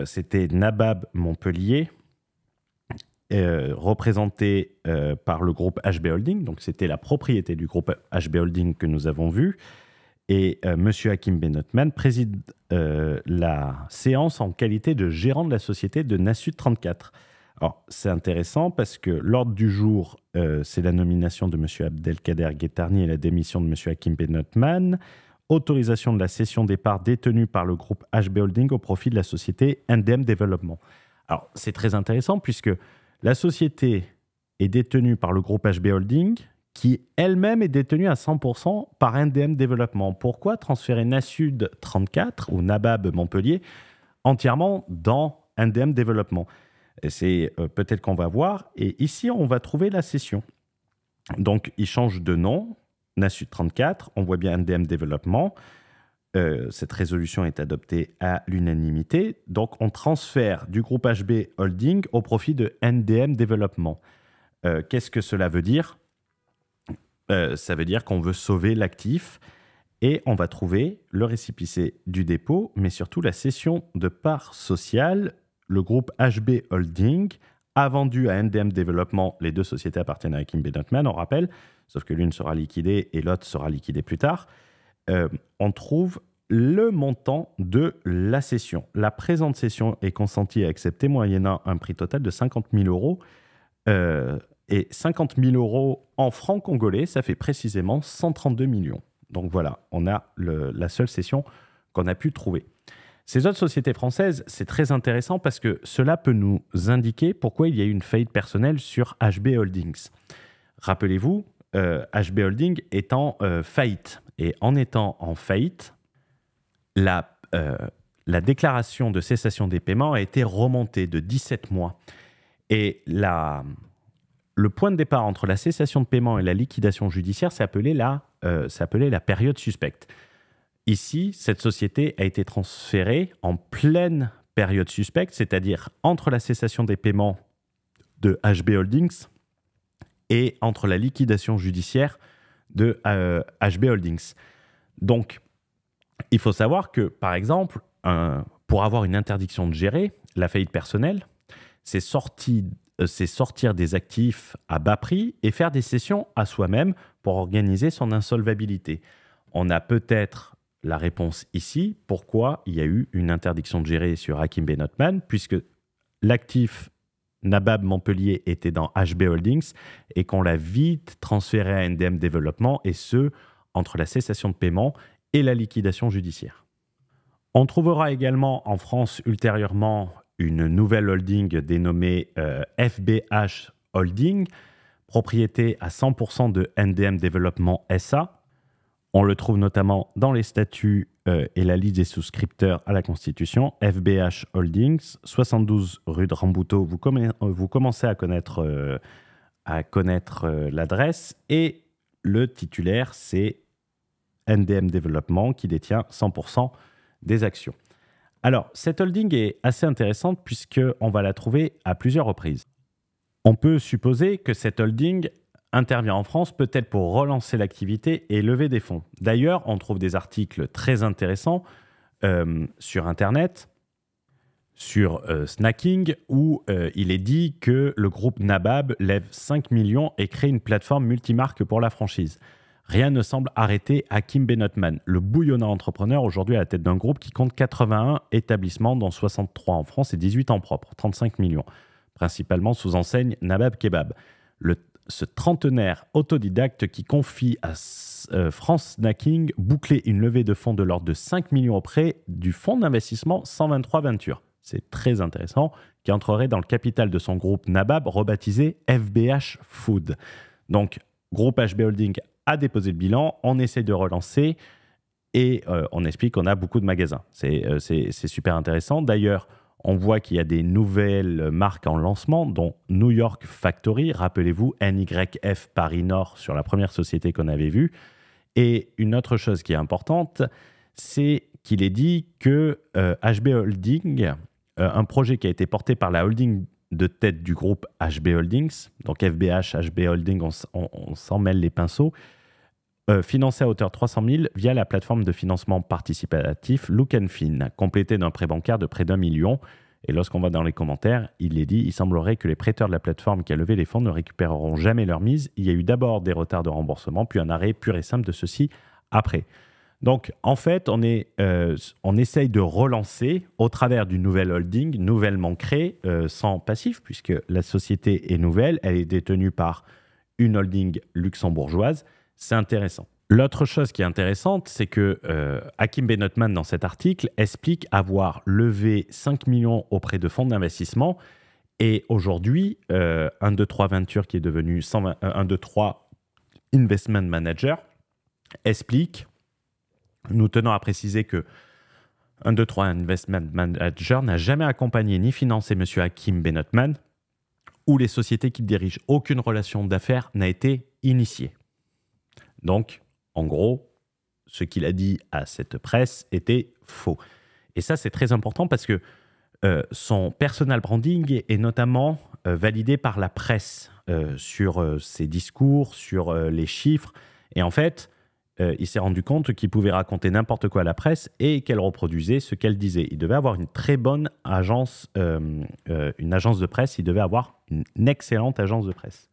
[SPEAKER 1] c'était Nabab Montpellier, représenté par le groupe HB Holding. Donc, c'était la propriété du groupe HB Holding que nous avons vu. Et M. Hakim Benotman préside la séance en qualité de gérant de la société de Nasud 34. Alors, c'est intéressant parce que l'ordre du jour, c'est la nomination de M. Abdelkader Guettani et la démission de M. Hakim Benotman. Autorisation de la cession des parts détenues par le groupe HB Holding au profit de la société NDM Développement. Alors, c'est très intéressant puisque la société est détenue par le groupe HB Holding, qui elle-même est détenue à 100% par NDM Développement. Pourquoi transférer Nasud 34 ou Nabab Montpellier entièrement dans NDM Développement? Et c'est peut-être qu'on va voir. Et ici, on va trouver la cession. Donc, il change de nom, Nasud 34, on voit bien NDM Développement. Cette résolution est adoptée à l'unanimité. Donc, on transfère du groupe HB Holding au profit de NDM Développement. Qu'est-ce que cela veut dire? Ça veut dire qu'on veut sauver l'actif et on va trouver le récépissé du dépôt, mais surtout la cession de parts sociales. Le groupe HB Holding a vendu à NDM Développement, les deux sociétés appartiennent à Hakim Benotman, on rappelle, sauf que l'une sera liquidée et l'autre sera liquidée plus tard. On trouve le montant de la cession. La présente cession est consentie et acceptée moyennant un prix total de 50 000 euros. Et 50 000 euros en francs congolais, ça fait précisément 132 millions. Donc voilà, on a la seule cession qu'on a pu trouver. Ces autres sociétés françaises, c'est très intéressant parce que cela peut nous indiquer pourquoi il y a eu une faillite personnelle sur HB Holdings. Rappelez-vous, HB Holding est en faillite. Et en étant en faillite, la déclaration de cessation des paiements a été remontée de 17 mois. Et le point de départ entre la cessation de paiement et la liquidation judiciaire s'est appelé la période suspecte. Ici, cette société a été transférée en pleine période suspecte, c'est-à-dire entre la cessation des paiements de HB Holdings et entre la liquidation judiciaire de HB Holdings. Donc, il faut savoir que, par exemple, pour avoir une interdiction de gérer, la faillite personnelle, c'est sortir des actifs à bas prix et faire des cessions à soi-même pour organiser son insolvabilité. On a peut-être la réponse ici, pourquoi il y a eu une interdiction de gérer sur Hakim Benotman, puisque l'actif Nabab Montpellier était dans HB Holdings et qu'on l'a vite transféré à NDM Développement, et ce, entre la cessation de paiement et la liquidation judiciaire. On trouvera également en France ultérieurement une nouvelle holding dénommée FBH Holding, propriété à 100% de NDM Développement SA. On le trouve notamment dans les statuts et la liste des souscripteurs à la Constitution, FBH Holdings, 72 rue de Rambuteau. Vous commencez à connaître l'adresse. Et le titulaire, c'est NDM Développement qui détient 100% des actions. Alors, cette holding est assez intéressante puisqu'on va la trouver à plusieurs reprises. On peut supposer que cette holding intervient en France peut-être pour relancer l'activité et lever des fonds. D'ailleurs, on trouve des articles très intéressants sur Internet, sur Snacking, où il est dit que le groupe Nabab lève 5 millions et crée une plateforme multimarque pour la franchise. Rien ne semble arrêter Hakim Benotman, le bouillonnant entrepreneur aujourd'hui à la tête d'un groupe qui compte 81 établissements, dont 63 en France et 18 en propre, 35 millions, principalement sous enseigne Nabab Kebab. Ce trentenaire autodidacte qui confie à France Snacking boucler une levée de fonds de l'ordre de 5 millions auprès du fonds d'investissement 123 Ventures. C'est très intéressant, qui entrerait dans le capital de son groupe Nabab, rebaptisé FBH Food. Donc, groupe HB Holding a déposé le bilan, on essaie de relancer et on explique qu'on a beaucoup de magasins. C'est super intéressant. D'ailleurs, on voit qu'il y a des nouvelles marques en lancement, dont New York Factory, rappelez-vous, NYF Paris Nord sur la première société qu'on avait vue. Et une autre chose qui est importante, c'est qu'il est dit que HB Holding, un projet qui a été porté par la holding de tête du groupe HB Holdings, donc FBH, HB Holding, on s'en mêle les pinceaux, financé à hauteur de 300 000 via la plateforme de financement participatif Look & Fin, complété d'un prêt bancaire de près d'1 million. Et lorsqu'on va dans les commentaires, il est dit, il semblerait que les prêteurs de la plateforme qui a levé les fonds ne récupéreront jamais leur mise. Il y a eu d'abord des retards de remboursement, puis un arrêt pur et simple de ceux-ci après. Donc, en fait, on essaye de relancer au travers d'une nouvelle holding, nouvellement créée, sans passif, puisque la société est nouvelle, elle est détenue par une holding luxembourgeoise. C'est intéressant. L'autre chose qui est intéressante, c'est que Hakim Benotman, dans cet article, explique avoir levé 5 millions auprès de fonds d'investissement. Et aujourd'hui, 123 Ventures, qui est devenu 123 Investment Manager, explique, nous tenons à préciser que 123 Investment Manager n'a jamais accompagné ni financé M. Hakim Benotman ou les sociétés qu'il dirige. Aucune relation d'affaires n'a été initiée. Donc, en gros, ce qu'il a dit à cette presse était faux. Et ça, c'est très important parce que son personal branding est notamment validé par la presse sur ses discours, sur les chiffres. Et en fait, il s'est rendu compte qu'il pouvait raconter n'importe quoi à la presse et qu'elle reproduisait ce qu'elle disait. Il devait avoir une très bonne agence, une agence de presse. Il devait avoir une excellente agence de presse.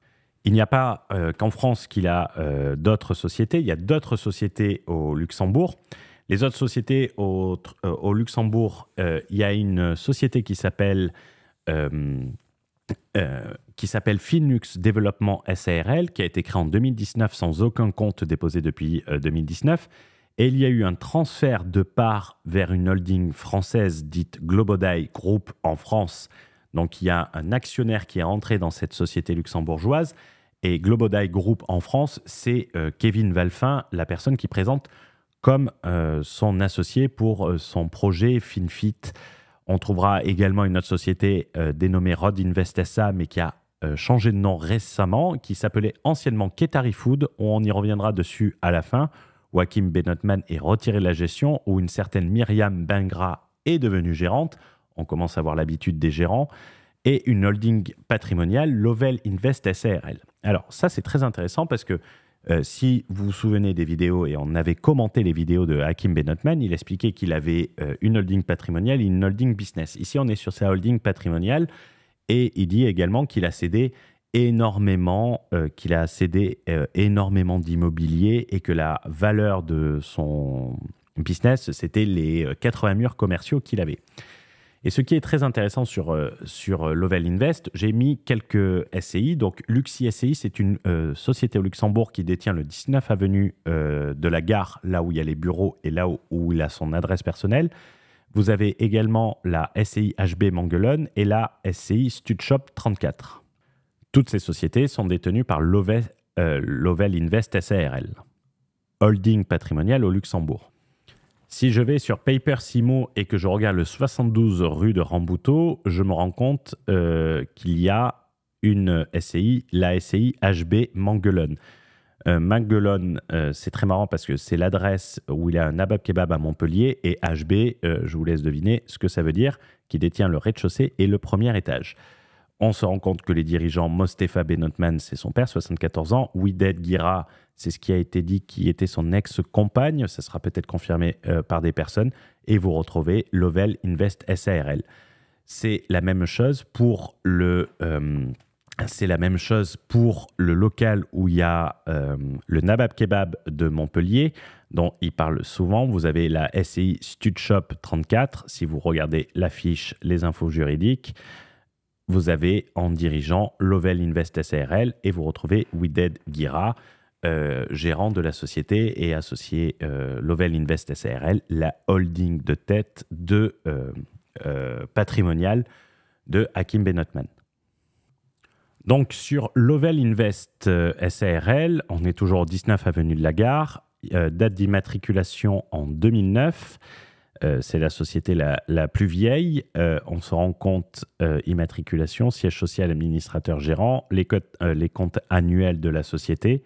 [SPEAKER 1] Il n'y a pas qu'en France qu'il a d'autres sociétés. Il y a d'autres sociétés au Luxembourg. Les autres sociétés au Luxembourg, il y a une société qui s'appelle Finlux Développement SARL, qui a été créée en 2019 sans aucun compte déposé depuis 2019. Et il y a eu un transfert de parts vers une holding française dite Globodai Group en France. Donc, il y a un actionnaire qui est entré dans cette société luxembourgeoise. Et Globodai Group en France, c'est Kevin Valfin, la personne qui présente comme son associé pour son projet FinFit. On trouvera également une autre société dénommée Rod Invest SA, mais qui a changé de nom récemment, qui s'appelait anciennement Ketari Food. On y reviendra dessus à la fin, où Hakim Benotman est retiré de la gestion, où une certaine Myriam Bengra est devenue gérante. On commence à avoir l'habitude des gérants. Et une holding patrimoniale, Lovell Invest SARL. Alors ça, c'est très intéressant parce que si vous vous souvenez des vidéos, et on avait commenté les vidéos de Hakim Benotman, il expliquait qu'il avait une holding patrimoniale et une holding business. Ici, on est sur sa holding patrimoniale et il dit également qu'il a cédé énormément d'immobilier et que la valeur de son business, c'était les 80 murs commerciaux qu'il avait. Et ce qui est très intéressant sur Lovell Invest, j'ai mis quelques SCI. Donc, Luxi SCI, c'est une société au Luxembourg qui détient le 19 avenue de la Gare, là où il y a les bureaux et là où il a son adresse personnelle. Vous avez également la SCI HB Manguelone et la SCI Studshop 34. Toutes ces sociétés sont détenues par Lovell Invest SARL, holding patrimonial au Luxembourg. Si je vais sur Paper Simo et que je regarde le 72 rue de Rambuteau, je me rends compte qu'il y a une SCI, la SCI HB Manguelone. Manguelone, c'est très marrant parce que c'est l'adresse où il y a un Habab Kebab à Montpellier, et HB, je vous laisse deviner ce que ça veut dire, qui détient le rez-de-chaussée et le premier étage. On se rend compte que les dirigeants, Mostefa Benotman, c'est son père, 74 ans. Wided Guira, c'est ce qui a été dit, qui était son ex-compagne. Ça sera peut-être confirmé par des personnes. Et vous retrouvez Lovell Invest SARL. C'est la même chose pour le local où il y a le Nabab Kebab de Montpellier, dont il parle souvent. Vous avez la SCI Stud Shop 34. Si vous regardez l'affiche, les infos juridiques, vous avez en dirigeant Lovell Invest SARL et vous retrouvez Wided Guira, gérant de la société et associé Lovell Invest SARL, la holding de tête de patrimonial de Hakim Benotman. Donc sur Lovell Invest SARL, on est toujours au 19 avenue de la Gare, date d'immatriculation en 2009. C'est la société la plus vieille. On se rend compte, immatriculation, siège social, administrateur, gérant, les comptes annuels de la société.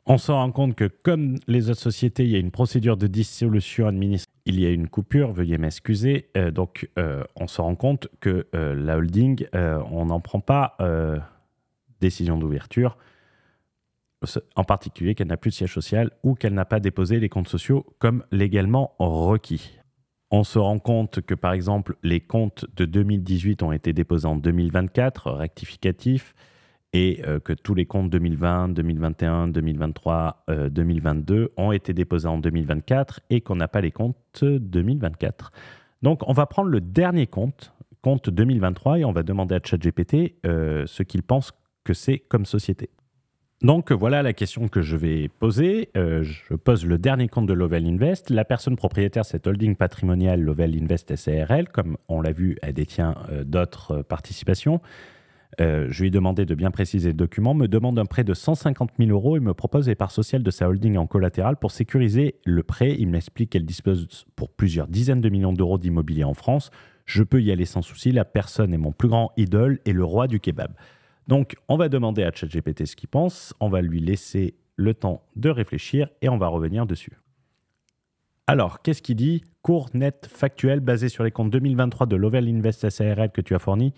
[SPEAKER 1] On se rend compte que comme les autres sociétés, il y a une procédure de dissolution administrative. Il y a une coupure, veuillez m'excuser. Donc on se rend compte que la holding, on n'en prend pas décision d'ouverture, en particulier qu'elle n'a plus de siège social ou qu'elle n'a pas déposé les comptes sociaux comme légalement requis. On se rend compte que, par exemple, les comptes de 2018 ont été déposés en 2024, rectificatifs, et que tous les comptes 2020, 2021, 2023, 2022 ont été déposés en 2024 et qu'on n'a pas les comptes 2024. Donc, on va prendre le dernier compte 2023, et on va demander à ChatGPT ce qu'il pense que c'est comme société. Donc voilà la question que je vais poser. Je pose le dernier compte de Lovell Invest. La personne propriétaire, cette holding patrimoniale Lovell Invest SARL, comme on l'a vu, elle détient d'autres participations. Je lui ai demandé de bien préciser le document, me demande un prêt de 150 000 € et me propose les parts sociales de sa holding en collatéral pour sécuriser le prêt. Il m'explique qu'elle dispose pour plusieurs dizaines de millions d'euros d'immobilier en France. Je peux y aller sans souci. La personne est mon plus grand idole et le roi du kebab. Donc, on va demander à ChatGPT ce qu'il pense, on va lui laisser le temps de réfléchir et on va revenir dessus. Alors, qu'est-ce qu'il dit? Cours net factuel basé sur les comptes 2023 de Lovell Invest SARL que tu as fourni.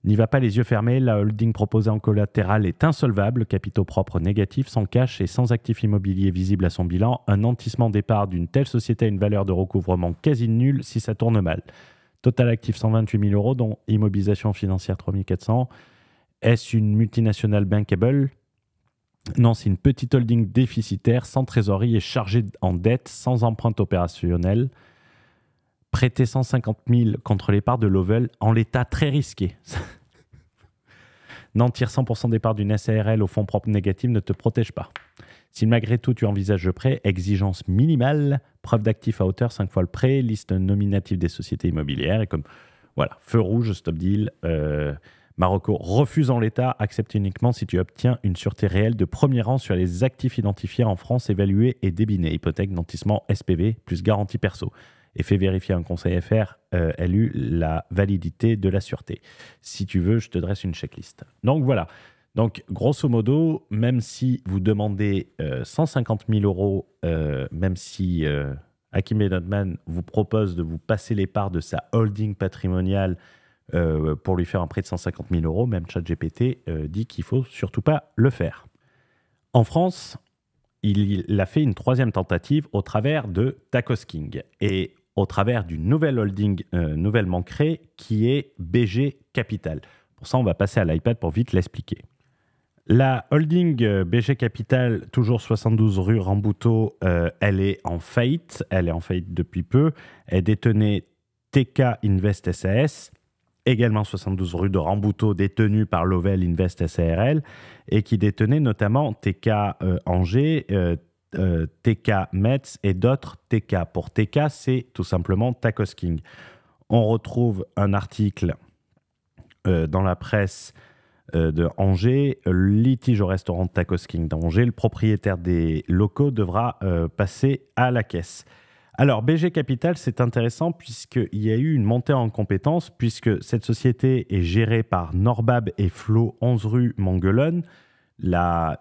[SPEAKER 1] N'y va pas les yeux fermés, la holding proposée en collatéral est insolvable, capitaux propres négatifs, sans cash et sans actifs immobiliers visibles à son bilan. Un nantissement départ d'une telle société a une valeur de recouvrement quasi nulle si ça tourne mal. Total actif 128 000 €, dont immobilisation financière 3 400 €. Est-ce une multinationale bankable? Non, c'est une petite holding déficitaire, sans trésorerie et chargée en dette, sans empreinte opérationnelle. Prêter 150 000 contre les parts de Lovell en l'état très risqué. Nantir 100% des parts d'une SARL au fonds propre négatif ne te protège pas. Si malgré tout tu envisages le prêt, exigence minimale, preuve d'actifs à hauteur 5 fois le prêt, liste nominative des sociétés immobilières et comme voilà, feu rouge, stop deal. Marocco refuse en l'état, accepte uniquement si tu obtiens une sûreté réelle de premier rang sur les actifs identifiés en France, évalués et débinés. Hypothèque, nantissement, SPV, plus garantie perso. Et fait vérifier un conseil FR élu la validité de la sûreté. Si tu veux, je te dresse une checklist. Donc voilà. Donc grosso modo, même si vous demandez 150 000 €, même si Hakim Benotman vous propose de vous passer les parts de sa holding patrimoniale pour lui faire un prêt de 150 000 €, même ChatGPT dit qu'il ne faut surtout pas le faire. En France, il a fait une troisième tentative au travers de Tacos King et au travers d'une nouvelle holding nouvellement créée qui est BG Capital. Pour ça, on va passer à l'iPad pour vite l'expliquer. La holding BG Capital, toujours 72 rue Rambuteau, elle est en faillite. Elle est en faillite depuis peu. Elle détenait TK Invest SAS, également 72 rue de Rambuteau, détenu par Lovell Invest SARL, et qui détenait notamment TK Angers, TK Metz et d'autres TK. Pour TK, c'est tout simplement Tacos King. On retrouve un article dans la presse de Angers, litige au restaurant Tacos King d'Angers. Le propriétaire des locaux devra passer à la caisse. Alors, BG Capital, c'est intéressant puisqu'il y a eu une montée en compétences, puisque cette société est gérée par Norbab et Flo 11 rue Manguelonne, là,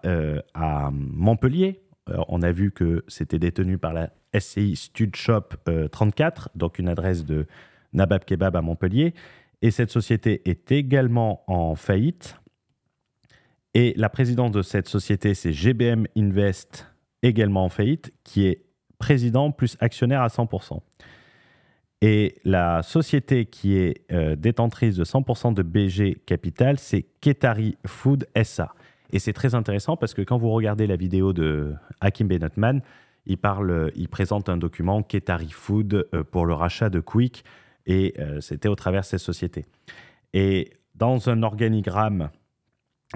[SPEAKER 1] à Montpellier. On a vu que c'était détenu par la SCI Stud Shop 34, donc une adresse de Nabab Kebab à Montpellier. Et cette société est également en faillite. Et la présidente de cette société, c'est GBM Invest, également en faillite, qui est président plus actionnaire à 100%. Et la société qui est détentrice de 100% de BG Capital, c'est Qatari Food SA. Et c'est très intéressant parce que quand vous regardez la vidéo de Hakim Benotman, il présente un document Qatari Food pour le rachat de Quick, et c'était au travers de ces sociétés. Et dans un organigramme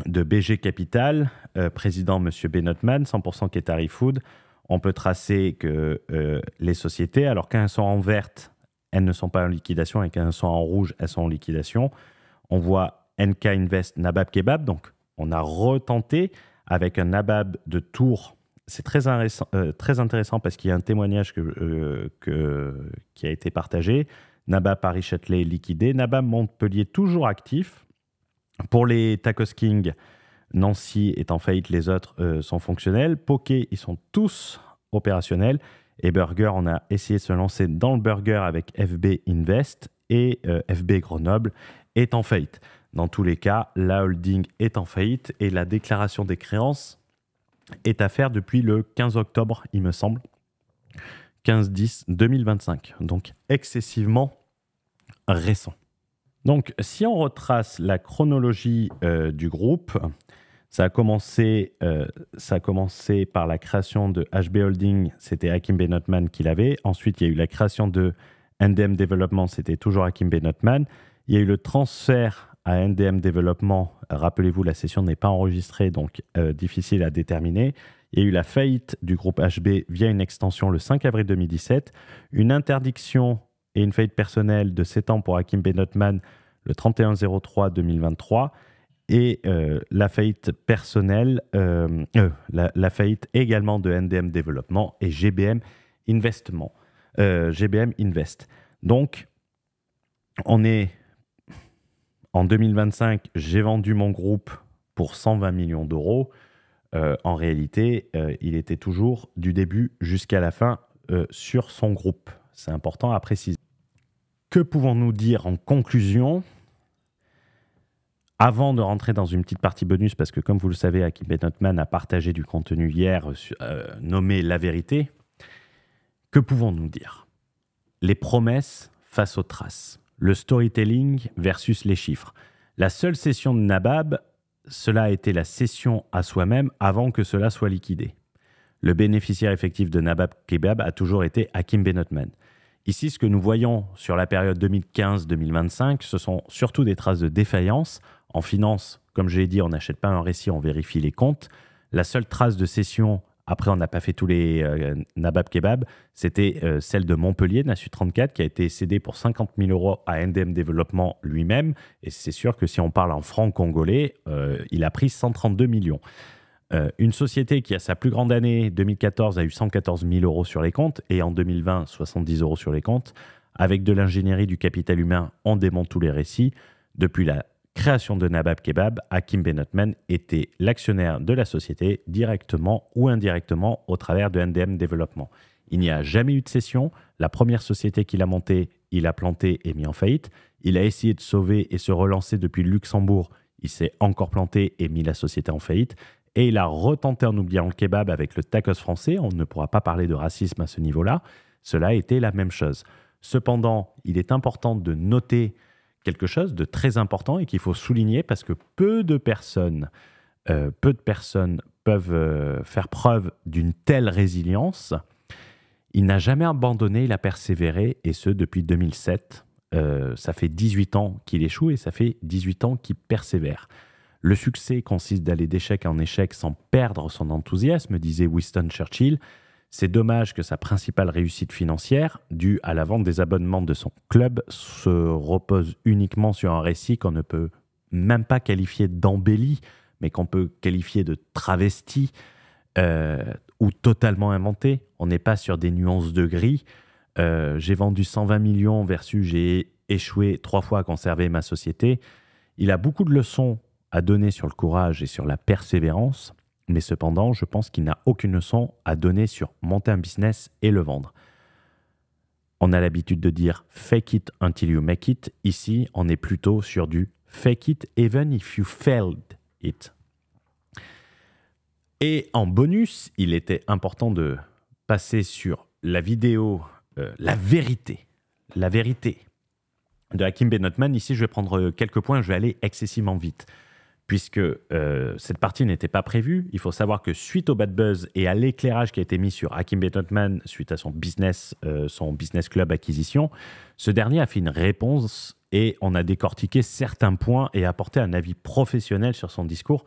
[SPEAKER 1] de BG Capital, président M. Benotman, 100% Qatari Food, on peut tracer que les sociétés, alors quand elles sont en verte, elles ne sont pas en liquidation, et quand elles sont en rouge, elles sont en liquidation. On voit NK Invest Nabab Kebab, donc on a retenté avec un Nabab de Tours. C'est très intéressant parce qu'il y a un témoignage qui a été partagé. Nabab Paris-Châtelet liquidé, Nabab Montpellier toujours actif. Pour les Tacos King, Nancy est en faillite, les autres sont fonctionnels. Poké, ils sont tous opérationnels. Et Burger, on a essayé de se lancer dans le burger avec FB Invest, et FB Grenoble est en faillite. Dans tous les cas, la holding est en faillite et la déclaration des créances est à faire depuis le 15 octobre, il me semble, 15-10-2025. Donc excessivement récent. Donc, si on retrace la chronologie du groupe, ça a commencé par la création de HB Holding, c'était Hakim Benotman qui l'avait. Ensuite, il y a eu la création de NDM Development, c'était toujours Hakim Benotman. Il y a eu le transfert à NDM Development. Rappelez-vous, la session n'est pas enregistrée, donc difficile à déterminer. Il y a eu la faillite du groupe HB via une extension le 5 avril 2017, une interdiction et une faillite personnelle de 7 ans pour Hakim Benotman le 31-03-2023, et la faillite personnelle, la faillite également de NDM Développement et GBM Invest. Donc, on est en 2025, j'ai vendu mon groupe pour 120 millions d'euros. En réalité, il était toujours du début jusqu'à la fin sur son groupe. C'est important à préciser. Que pouvons-nous dire en conclusion ? Avant de rentrer dans une petite partie bonus, parce que comme vous le savez, Hakim Benotman a partagé du contenu hier nommé La Vérité, que pouvons-nous dire ? Les promesses face aux traces, le storytelling versus les chiffres. La seule cession de Nabab, cela a été la cession à soi-même avant que cela soit liquidé. Le bénéficiaire effectif de Nabab Kebab a toujours été Hakim Benotman. Ici, ce que nous voyons sur la période 2015-2025, ce sont surtout des traces de défaillance. En finance, comme je l'ai dit, on n'achète pas un récit, on vérifie les comptes. La seule trace de cession, après on n'a pas fait tous les Nabab Kebab, c'était celle de Montpellier, Nassu 34, qui a été cédée pour 50 000 euros à NDM Développement lui-même. Et c'est sûr que si on parle en francs congolais, il a pris 132 millions. Une société qui, à sa plus grande année, 2014, a eu 114 000 euros sur les comptes, et en 2020, 70 euros sur les comptes. Avec de l'ingénierie, du capital humain, on démonte tous les récits. Depuis la création de Nabab Kebab, Hakim Benotman était l'actionnaire de la société, directement ou indirectement, au travers de NDM Développement. Il n'y a jamais eu de cession. La première société qu'il a montée, il a planté et mis en faillite. Il a essayé de sauver et se relancer depuis le Luxembourg. Il s'est encore planté et mis la société en faillite. Et il a retenté en oubliant le kebab avec le tacos français. On ne pourra pas parler de racisme à ce niveau-là. Cela a été la même chose. Cependant, il est important de noter quelque chose de très important et qu'il faut souligner parce que peu de personnes peuvent faire preuve d'une telle résilience. Il n'a jamais abandonné, il a persévéré, et ce depuis 2007. Ça fait 18 ans qu'il échoue et ça fait 18 ans qu'il persévère. Le succès consiste d'aller d'échec en échec sans perdre son enthousiasme, disait Winston Churchill. C'est dommage que sa principale réussite financière, due à la vente des abonnements de son club, se repose uniquement sur un récit qu'on ne peut même pas qualifier d'embelli, mais qu'on peut qualifier de travesti ou totalement inventé. On n'est pas sur des nuances de gris. j'ai vendu 120 millions versus j'ai échoué 3 fois à conserver ma société. Il a beaucoup de leçons à donner sur le courage et sur la persévérance, mais cependant, je pense qu'il n'a aucune leçon à donner sur monter un business et le vendre. On a l'habitude de dire « fake it until you make it ». Ici, on est plutôt sur du « fake it even if you failed it ». Et en bonus, il était important de passer sur la vidéo « La vérité ». La vérité de Hakim Benotman. Ici, je vais prendre quelques points, je vais aller excessivement vite. Puisque cette partie n'était pas prévue, il faut savoir que suite au bad buzz et à l'éclairage qui a été mis sur Hakim Benotman suite à son business club acquisition, ce dernier a fait une réponse et on a décortiqué certains points et apporté un avis professionnel sur son discours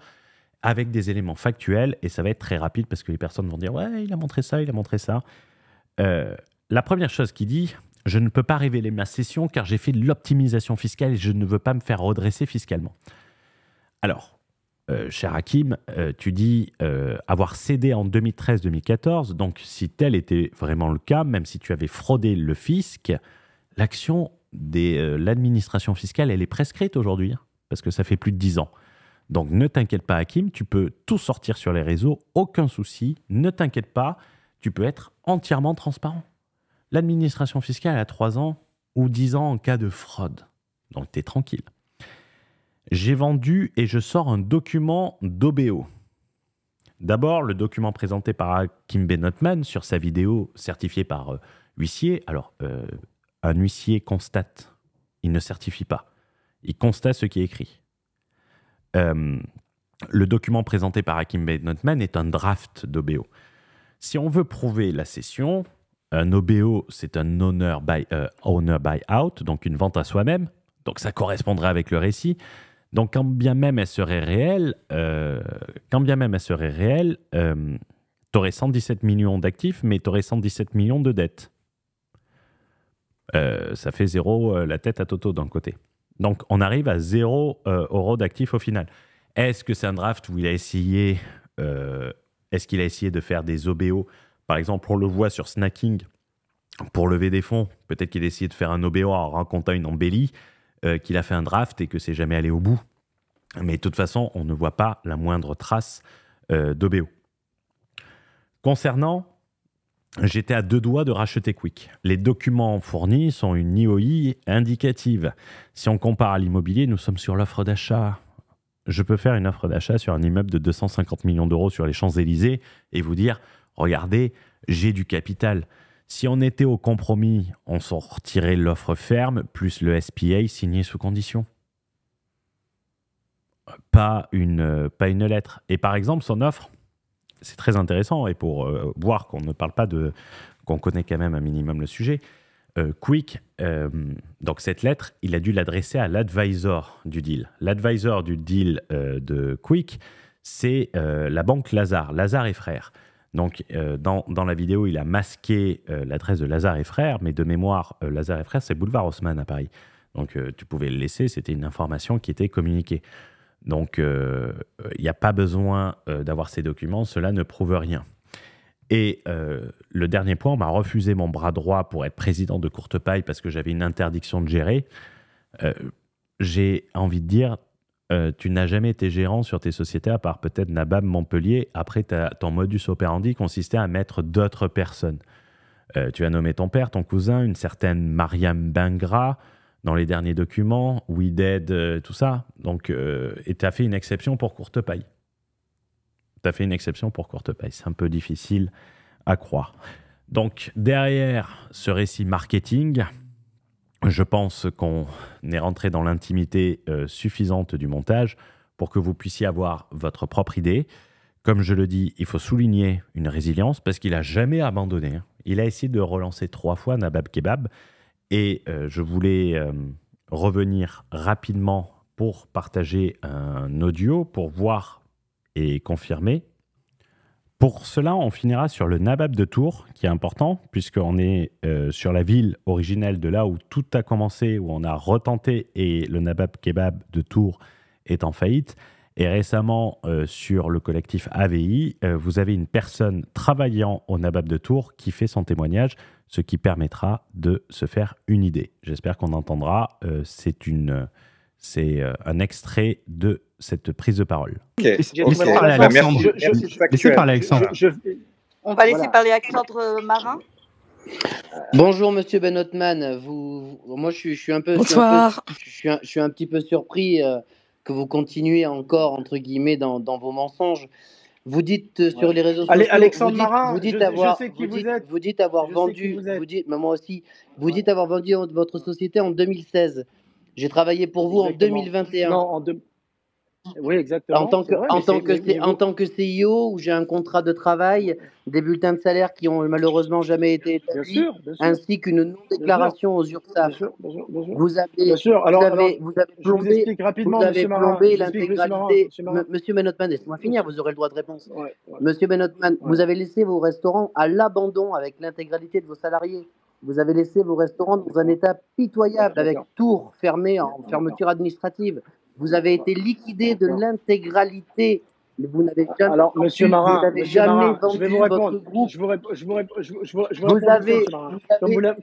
[SPEAKER 1] avec des éléments factuels, et ça va être très rapide parce que les personnes vont dire « ouais, il a montré ça, il a montré ça ». La première chose qu'il dit, « je ne peux pas révéler ma cession car j'ai fait de l'optimisation fiscale et je ne veux pas me faire redresser fiscalement ». Alors, cher Hakim, tu dis avoir cédé en 2013-2014, donc si tel était vraiment le cas, même si tu avais fraudé le fisc, l'action de l'administration fiscale, elle est prescrite aujourd'hui, hein, parce que ça fait plus de 10 ans. Donc ne t'inquiète pas Hakim, tu peux tout sortir sur les réseaux, aucun souci, ne t'inquiète pas, tu peux être entièrement transparent. L'administration fiscale a 3 ans ou 10 ans en cas de fraude, donc tu es tranquille. J'ai vendu et je sors un document d'OBO. D'abord, le document présenté par Hakim Benotman sur sa vidéo certifiée par huissier. Alors, un huissier constate, il ne certifie pas. Il constate ce qui est écrit. Le document présenté par Hakim Benotman est un draft d'OBO. Si on veut prouver la cession, un OBO, c'est un owner by out, donc une vente à soi-même. Donc, ça correspondrait avec le récit. Donc, quand bien même elle serait réelle, tu aurais 117 millions d'actifs, mais tu aurais 117 millions de dettes. Ça fait 0 la tête à Toto d'un côté. Donc, on arrive à 0 euros d'actifs au final. Est-ce que c'est un draft où il a essayé, est-ce qu'il a essayé de faire des OBO? Par exemple, on le voit sur Snacking pour lever des fonds. Peut-être qu'il a essayé de faire un OBO en racontant une embellie, qu'il a fait un draft et que c'est jamais allé au bout. Mais de toute façon, on ne voit pas la moindre trace d'OBO. Concernant, j'étais à 2 doigts de racheter Quick. Les documents fournis sont une IOI indicative. Si on compare à l'immobilier, nous sommes sur l'offre d'achat. Je peux faire une offre d'achat sur un immeuble de 250 millions d'euros sur les Champs-Élysées et vous dire, regardez, j'ai du capital. Si on était au compromis, on sortirait l'offre ferme plus le SPA signé sous condition. Pas une lettre. Et par exemple, son offre, c'est très intéressant, et pour voir qu'on ne parle pas de... qu'on connaît quand même un minimum le sujet, Quick, donc cette lettre, il a dû l'adresser à l'advisor du deal. L'advisor du deal de Quick, c'est la banque Lazare et Frères. Donc, dans la vidéo, il a masqué l'adresse de Lazare et Frères, mais de mémoire, Lazare et Frères, c'est boulevard Haussmann à Paris. Donc, tu pouvais le laisser, c'était une information qui était communiquée. Donc, il n'y a pas besoin d'avoir ces documents, cela ne prouve rien. Et le dernier point, on m'a refusé mon bras droit pour être président de Courtepaille parce que j'avais une interdiction de gérer. J'ai envie de dire... tu n'as jamais été gérant sur tes sociétés, à part peut-être Nabab Montpellier. Après, ton modus operandi consistait à mettre d'autres personnes. Tu as nommé ton père, ton cousin, une certaine Mariam Bengra dans les derniers documents, We Dead, tout ça. Donc, et tu as fait une exception pour Courtepaille. C'est un peu difficile à croire. Donc, derrière ce récit marketing... Je pense qu'on est rentré dans l'intimité suffisante du montage pour que vous puissiez avoir votre propre idée. Comme je le dis, il faut souligner une résilience parce qu'il n'a jamais abandonné. Il a essayé de relancer 3 fois Nabab Kebab et je voulais revenir rapidement pour partager un audio pour voir et confirmer. Pour cela, on finira sur le Nabab de Tours, qui est important, puisqu'on est sur la ville originelle de là où tout a commencé, où on a retenté, et le Nabab Kebab de Tours est en faillite. Et récemment, sur le collectif AVI, vous avez une personne travaillant au Nabab de Tours qui fait son témoignage ce qui permettra de se faire une idée. J'espère qu'on entendra. C'est un extrait de cette prise de parole.
[SPEAKER 2] Laissez parler Alexandre. Laissez parler Alexandre.
[SPEAKER 3] On va laisser parler Alexandre Marin.
[SPEAKER 4] Bonjour Monsieur Benotman, moi je suis un peu,
[SPEAKER 3] Bonsoir.
[SPEAKER 4] je suis un petit peu surpris que vous continuez encore entre guillemets dans vos mensonges. Vous dites sur les réseaux sociaux,
[SPEAKER 5] Alexandre Marin,
[SPEAKER 4] vous dites
[SPEAKER 5] je
[SPEAKER 4] avoir,
[SPEAKER 5] sais qui
[SPEAKER 4] vous
[SPEAKER 5] vous êtes.
[SPEAKER 4] vous dites avoir
[SPEAKER 5] Je sais
[SPEAKER 4] vendu,
[SPEAKER 5] qui vous êtes.
[SPEAKER 4] vous dites, mais moi aussi, vous dites avoir vendu votre société en 2016. J'ai travaillé pour vous
[SPEAKER 5] Exactement.
[SPEAKER 4] en 2021.
[SPEAKER 5] Non, oui, exactement.
[SPEAKER 4] En tant que CIO, où j'ai un contrat de travail, des bulletins de salaire qui ont malheureusement jamais été établis,
[SPEAKER 5] Bien sûr.
[SPEAKER 4] ainsi qu'une non-déclaration aux URSSAF.
[SPEAKER 5] Bien sûr.
[SPEAKER 4] Vous avez
[SPEAKER 5] Je vous explique rapidement,
[SPEAKER 4] vous avez
[SPEAKER 5] Monsieur Marin.
[SPEAKER 4] plombé
[SPEAKER 5] Je vous explique,
[SPEAKER 4] l'intégralité.
[SPEAKER 5] Monsieur Marin.
[SPEAKER 4] Monsieur Benotman, laissez-moi finir, vous aurez le droit de réponse.
[SPEAKER 5] Ouais.
[SPEAKER 4] Monsieur Benotman,
[SPEAKER 5] Ouais.
[SPEAKER 4] vous avez laissé vos restaurants à l'abandon avec l'intégralité de vos salariés. Vous avez laissé vos restaurants dans un état pitoyable, avec
[SPEAKER 5] D'accord.
[SPEAKER 4] tours fermées en fermeture administrative. Vous avez été liquidé de l'intégralité. Vous n'avez jamais
[SPEAKER 5] Alors, Monsieur Marin,
[SPEAKER 4] vendu
[SPEAKER 5] je vais vous répondre.
[SPEAKER 4] votre groupe.
[SPEAKER 5] Je vous réponds,
[SPEAKER 4] Vous avez,
[SPEAKER 5] Monsieur Marin.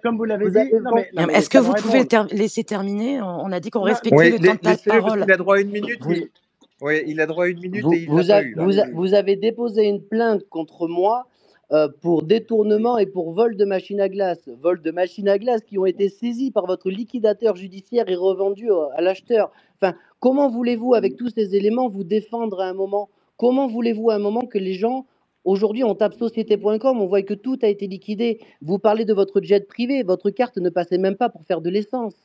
[SPEAKER 5] Comme vous l'avez
[SPEAKER 4] vous
[SPEAKER 5] dit.
[SPEAKER 4] avez
[SPEAKER 5] Non, mais
[SPEAKER 3] Est-ce que vous
[SPEAKER 5] laissez-moi
[SPEAKER 3] pouvez
[SPEAKER 5] répondre.
[SPEAKER 3] laisser terminer? On a dit qu'on
[SPEAKER 5] Non,
[SPEAKER 3] respectait le temps de
[SPEAKER 6] laissez-le parce
[SPEAKER 3] parole.
[SPEAKER 6] qu'il a droit à une minute.
[SPEAKER 4] Vous-
[SPEAKER 6] Il a droit à une minute
[SPEAKER 4] Vous,
[SPEAKER 6] et il
[SPEAKER 4] vous
[SPEAKER 6] l'a pas
[SPEAKER 4] a-
[SPEAKER 6] eu. Là.
[SPEAKER 4] vous avez déposé une plainte contre moi pour détournement et pour vol de machines à glace. Vol de machines à glace qui ont été saisies par votre liquidateur judiciaire et revendues à l'acheteur. Enfin, comment voulez-vous, avec tous ces éléments, vous défendre à un moment? Comment voulez-vous à un moment que les gens... Aujourd'hui, on tape société.com, on voit que tout a été liquidé. Vous parlez de votre jet privé, votre carte ne passait même pas pour faire de l'essence.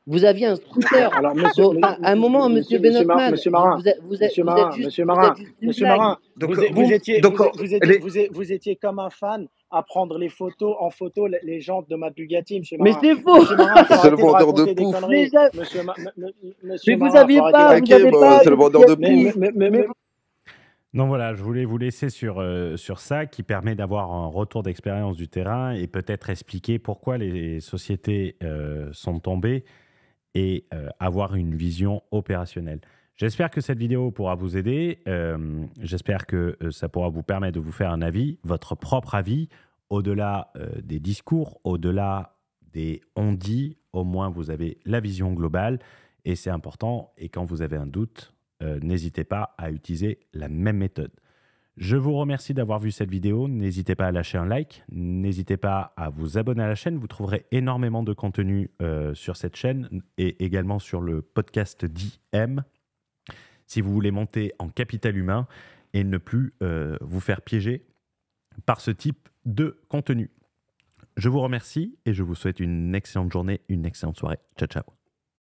[SPEAKER 4] Vous aviez un scooter.
[SPEAKER 5] Alors,
[SPEAKER 4] À un moment, Monsieur Benotman,
[SPEAKER 5] Monsieur Marin,
[SPEAKER 4] vous êtes juste une
[SPEAKER 5] Monsieur
[SPEAKER 4] blague.
[SPEAKER 5] Marin,
[SPEAKER 6] Donc,
[SPEAKER 5] vous étiez comme un fan à prendre les photos en photo les jantes de ma Bugatti, Monsieur
[SPEAKER 4] Mais
[SPEAKER 5] Marin.
[SPEAKER 4] c'est faux.
[SPEAKER 5] Monsieur Marin, faut
[SPEAKER 7] C'est le
[SPEAKER 5] arrêter de
[SPEAKER 7] vendeur de
[SPEAKER 5] raconter des
[SPEAKER 7] pouf.
[SPEAKER 5] conneries.
[SPEAKER 4] Mais
[SPEAKER 5] Monsieur
[SPEAKER 4] Mais vous
[SPEAKER 5] Marin,
[SPEAKER 4] aviez
[SPEAKER 5] faut
[SPEAKER 4] pas,
[SPEAKER 5] arrêter
[SPEAKER 4] vous avez pas.
[SPEAKER 7] c'est le vendeur de
[SPEAKER 5] Mais-
[SPEAKER 7] pouf.
[SPEAKER 5] mais-
[SPEAKER 1] Donc voilà, je voulais vous laisser sur ça qui permet d'avoir un retour d'expérience du terrain et peut-être expliquer pourquoi les sociétés sont tombées et avoir une vision opérationnelle. J'espère que cette vidéo pourra vous aider. J'espère que ça pourra vous permettre de vous faire un avis, votre propre avis, au-delà des discours, au-delà des on-dit. Au moins, vous avez la vision globale et c'est important. Et quand vous avez un doute, n'hésitez pas à utiliser la même méthode. Je vous remercie d'avoir vu cette vidéo. N'hésitez pas à lâcher un like. N'hésitez pas à vous abonner à la chaîne. Vous trouverez énormément de contenu sur cette chaîne et également sur le podcast d'IM si vous voulez monter en capital humain et ne plus vous faire piéger par ce type de contenu. Je vous remercie et je vous souhaite une excellente journée, une excellente soirée. Ciao, ciao.